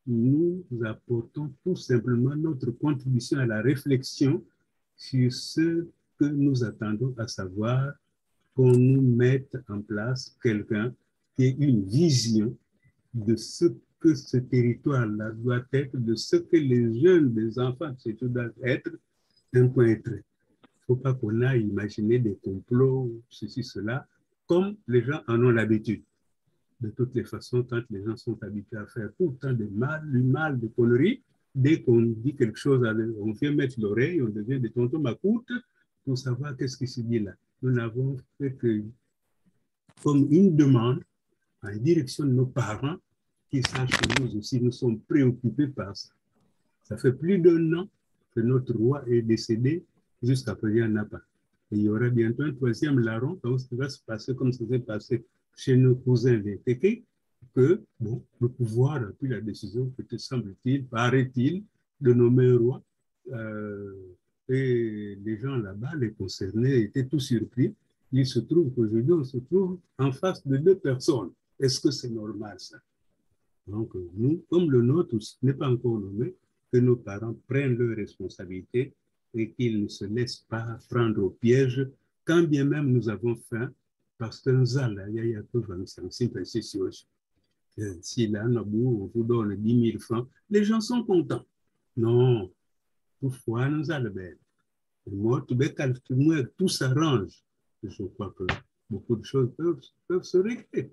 Nous apportons tout simplement notre contribution à la réflexion sur ce que nous attendons, à savoir qu'on nous mette en place quelqu'un qui ait une vision de ce que ce territoire-là doit être, de ce que les jeunes, les enfants, doivent être, un point trait. Il ne faut pas qu'on aille imaginer des complots, ceci, cela, comme les gens en ont l'habitude. De toutes les façons, quand les gens sont habitués à faire tout le temps du mal, des conneries, dès qu'on dit quelque chose, on vient mettre l'oreille, on devient des tontons macoutes pour savoir qu'est-ce qui se dit là. Nous n'avons fait que comme une demande en direction de nos parents qui sachent que nous aussi, nous sommes préoccupés par ça. Ça fait plus d'un an que notre roi est décédé, jusqu'à présent, il n'y en a pas. Et il y aura bientôt un troisième larron, donc ça va se passer comme ça s'est passé chez nos cousins des Téké, que bon, le pouvoir a pris la décision, peut-être semble-t-il, paraît-il, de nommer un roi. Et les gens là-bas, les concernés, étaient tous surpris. Il se trouve qu'aujourd'hui, on se trouve en face de deux personnes. Est-ce que c'est normal, ça? Donc, nous, comme le nôtre n'est pas encore nommé, que nos parents prennent leurs responsabilités et qu'ils ne se laissent pas prendre au piège, quand bien même nous avons faim, parce que nous allons, il y a peu de si là, on vous donne 10 000 francs, les gens sont contents. Non, toutefois, nous allons bien. Moi, tout s'arrange. Je crois que beaucoup de choses peuvent se régler.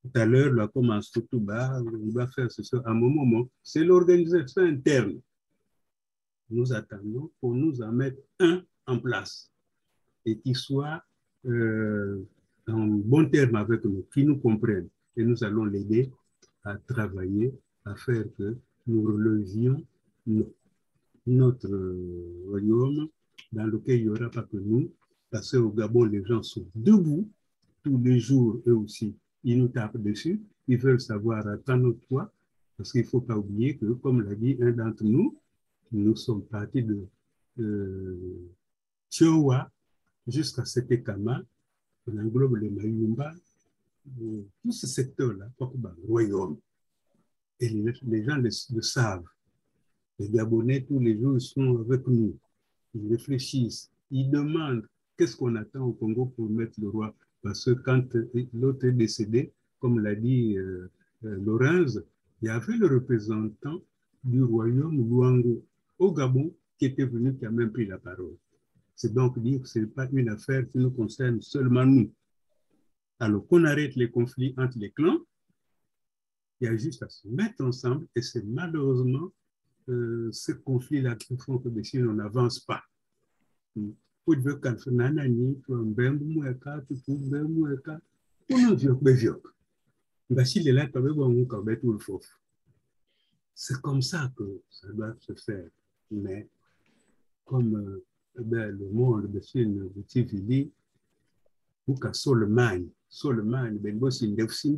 Tout à l'heure, là, commence tout bas, on va faire ce à un moment. C'est l'organisation interne. Nous attendons pour nous en mettre un en place et qui soit en bon terme avec nous, qui nous comprennent. Et nous allons l'aider à travailler, à faire que nous relevions notre royaume dans lequel il n'y aura pas que nous. Parce qu'au Gabon, les gens sont debout tous les jours, eux aussi. Ils nous tapent dessus. Ils veulent savoir à tant notre poids. Parce qu'il ne faut pas oublier que, comme l'a dit un d'entre nous, nous sommes partis de Tiowa jusqu'à Setekama. On englobe les Mayumba, tout ce secteur-là, le royaume. Et les gens le savent. Les Gabonais, tous les jours, sont avec nous. Ils réfléchissent. Ils demandent qu'est-ce qu'on attend au Congo pour mettre le roi. Parce que quand l'autre est décédé, comme l'a dit Lorenz, il y avait le représentant du royaume Luango au Gabon qui était venu, qui a même pris la parole. C'est donc dire que ce n'est pas une affaire qui nous concerne seulement nous. Alors qu'on arrête les conflits entre les clans, il y a juste à se mettre ensemble et c'est malheureusement ce conflit-là qui font que si on n'avance pas. C'est comme ça que ça doit se faire. Mais comme le monde de Chine, de Tivili, ou qu'à Solemagne, ben bo sindef, c'est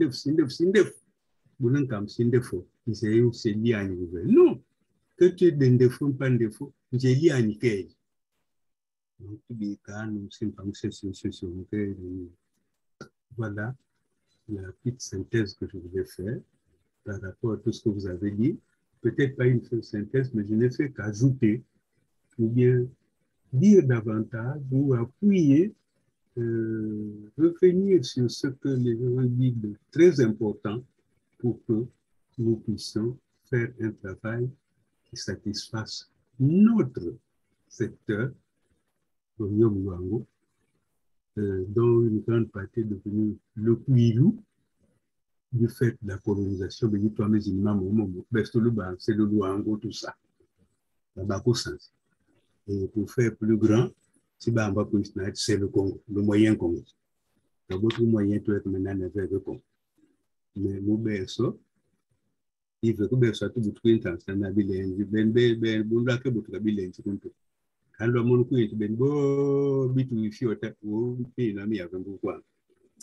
lié à non, que tu es d'un défaut, pas un défaut, j'ai lié à Nikkei. Donc, voilà la petite synthèse que je voulais faire par rapport à tout ce que vous avez dit. Peut-être pas une synthèse, mais je n'ai fait qu'ajouter ou bien dire davantage ou appuyer, revenir sur ce que les gens disent de très important pour que nous puissions faire un travail qui satisfasse notre secteur, dont une grande partie est devenue le Kouilou du fait de la colonisation, c'est le Luango, tout ça. Et pour faire plus grand, c'est le Congo, le moyen Congo. Le moyen peut être maintenant le Congo. Mais nous, il veut que ben soit tout bout intention na bilenzi ben bunda ke bout bilenzi kuntu quand le monde qui ben bo bitu fiota ou puis na mi avec quoi.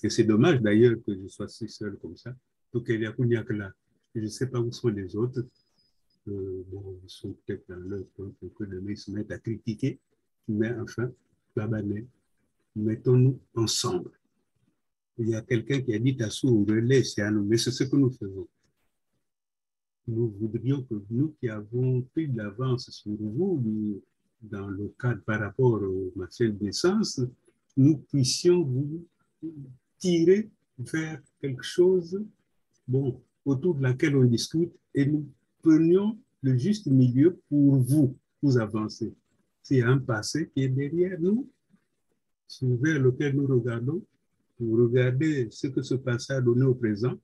Et c'est dommage d'ailleurs que je sois si seul comme ça. Donc il y a que là, je ne sais pas où sont les autres. Bon, ils sont peut-être dans leur temps que demain ils se mettent à critiquer, mais enfin, là-bas, mettons-nous ensemble. Il y a quelqu'un qui a dit Tassou, relais, c'est à nous, mais c'est ce que nous faisons. Nous voudrions que nous qui avons pris de l'avance sur vous, dans le cadre par rapport aux matières d'essence, nous puissions vous tirer vers quelque chose, bon, autour de laquelle on discute et nous prenions le juste milieu pour vous avancer. C'est un passé qui est derrière nous, vers lequel nous regardons. Vous regardez ce que ce passé a donné au présent,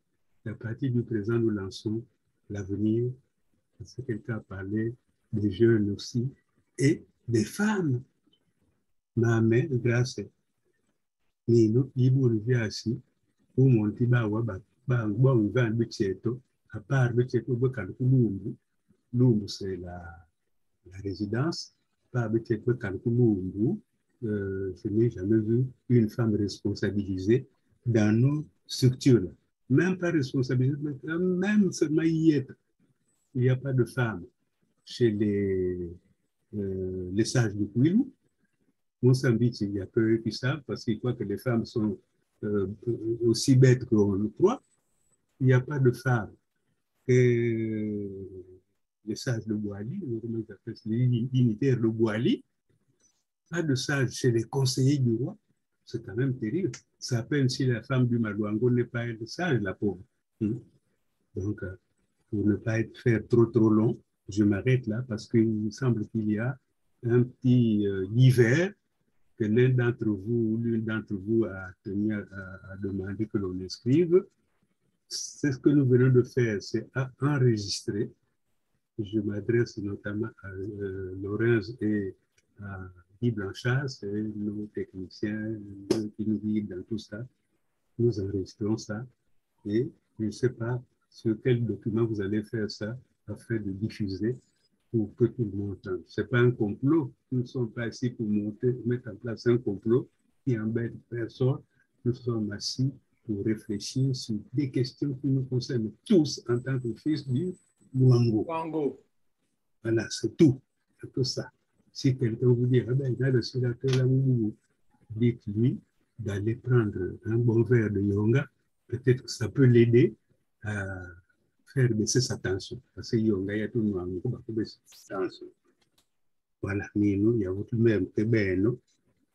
et à partir du présent, nous lançons l'avenir. Parce que quelqu'un a parlé des jeunes aussi et des femmes. Mais grâce à nous, il y a aussi, où mon petit bawa, bon, va un budgeto, à part budgeto, l'oumou, c'est la résidence, par budgeto, l'oumou. Je n'ai jamais vu une femme responsabilisée dans nos structures. Même pas responsabilisée, même seulement y être. Il n'y a pas de femmes chez les sages du Kouilou. Mozambique, il y a peu qui savent parce qu'ils croient que les femmes sont aussi bêtes qu'on le croit. Il n'y a pas de femmes que les sages de Boali, les dignitaires de Boali. Pas de sages chez les conseillers du roi, c'est quand même terrible. Ça à peine si la femme du Malouango n'est pas être sage, la pauvre. Donc, pour ne pas faire trop long, je m'arrête là parce qu'il me semble qu'il y a un petit hiver que l'un d'entre vous ou l'une d'entre vous a tenu à demander que l'on inscrive. C'est ce que nous venons de faire, c'est enregistrer. Je m'adresse notamment à Laurence et à Guy Blanchard, c'est nos techniciens qui nous guident dans tout ça. Nous enregistrons ça et je ne sais pas sur quel document vous allez faire ça afin de diffuser pour que tout le monde entende. Ce n'est pas un complot. Nous ne sommes pas ici pour mettre en place un complot qui embête personne. Nous sommes assis pour réfléchir sur des questions qui nous concernent tous en tant que fils du Luango. Voilà, c'est tout. C'est tout ça. Si quelqu'un vous dit, ah ben, dites-lui d'aller prendre un bon verre de yonga, peut-être que ça peut l'aider à faire baisser sa tension. Parce que yonga, il y a tout le monde qui baisser sa tension. Voilà, mais nous, il y a votre même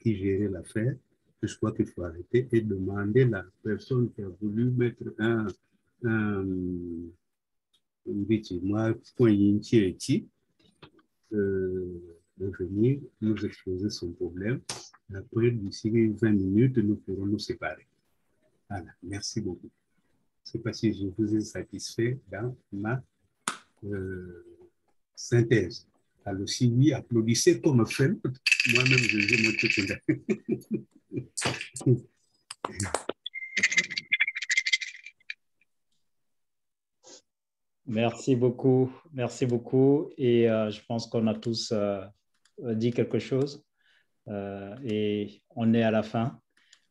qui gérait l'affaire. Je crois qu'il faut arrêter et demander la personne qui a voulu mettre de venir nous exposer son problème. Après, d'ici 20 minutes, nous pourrons nous séparer. Voilà, merci beaucoup. Je ne sais pas si je vous ai satisfait dans ma synthèse. Alors, si oui, applaudissez comme fait. Moi-même, je vais monter tout Merci beaucoup. Et je pense qu'on a tous dit quelque chose et on est à la fin.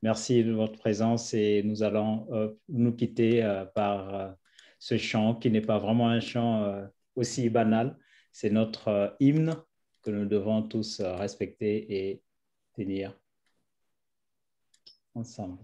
Merci de votre présence et nous allons nous quitter par ce chant qui n'est pas vraiment un chant aussi banal. C'est notre hymne que nous devons tous respecter et tenir ensemble.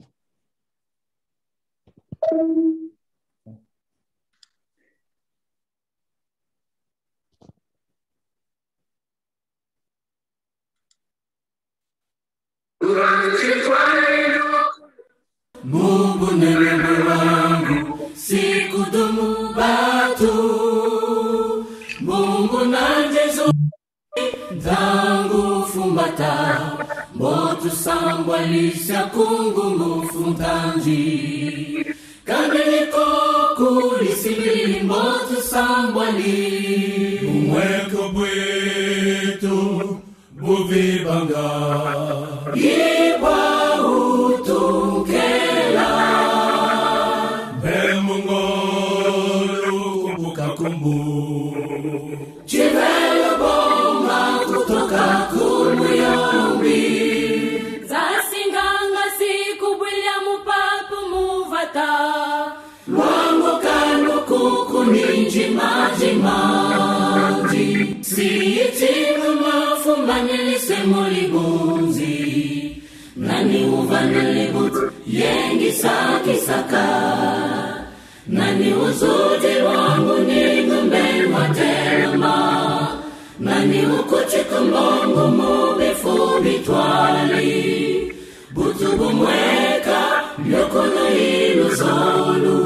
Mungu ni Mungu wangu, sikudumu batu. Mungu nanjezo ndangu fumbata, motu sambwalisha kungu mufuntanji. Kandeliko kulisibili motu sambwali. Umweko bwetu buvibanga. Iba utukela Bemungolu kumbuka kumbu. Chivelo bomba kutoka kumuyombi. Zasinganga siku bwilya mupapu muvata. Lwango kanu kukuninji maji maji. Siitimu mafumbanilise mulibunzi. Nani uvanilibutu yengi sakisaka. Nani uzudi wangu ni ngumbe matelema. Nani ukuchika mbongo mubifu bitwali. Butu bumweka yokono iluzolu.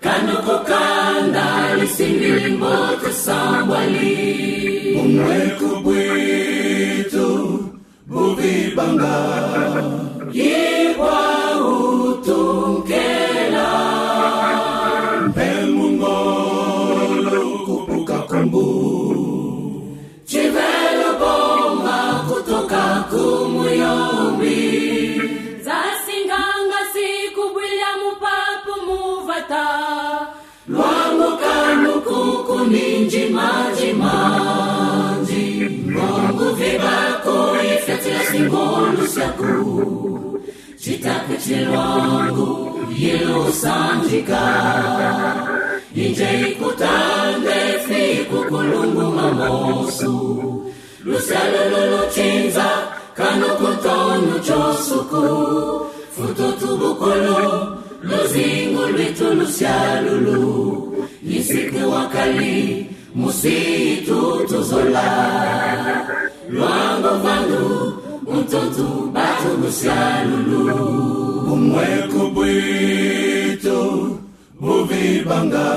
Kanuko kanda lisimbili mbote sambwali. Bumweko bwitu bubibanga. Yibwa utunkela. Mbemungolo kupuka kumbu. Chivelo bomba kutoka kumuyombi. Zasinganga siku bwilya mupapu muvata. Lwango kanu kukuninji maji maji. Mbongo vibako ifyatila singolu syaku. Chitake chilwangu yelo sanjika. Inje ikutange fiku kulungu mamosu. Lusalulu chinza kanu kuntonu chosuku. Fututu bukulu luzingu lwitu lusyalulu. Nisike wakali musitu tuzola. Lwango vandu mtoto batu lusyalulu. Bumweko bwitu buvibanga.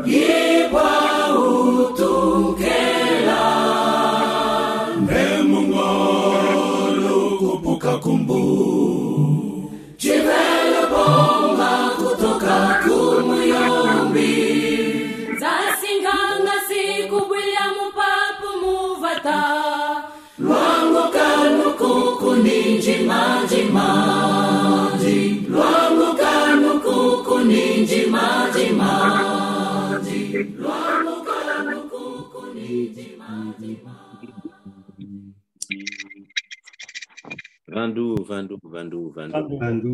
Yibwa utunkela. Mbemungolo kupuka kumbu. Chivelo bomba kutoka kumuyombi. Zasinganga siku bwilya mupapu muvata. Lwango kanu kukuninji maji maji. Lwango kanu kukuninji maji maji. Lwango kanu kukuninji maji maji. Vandu.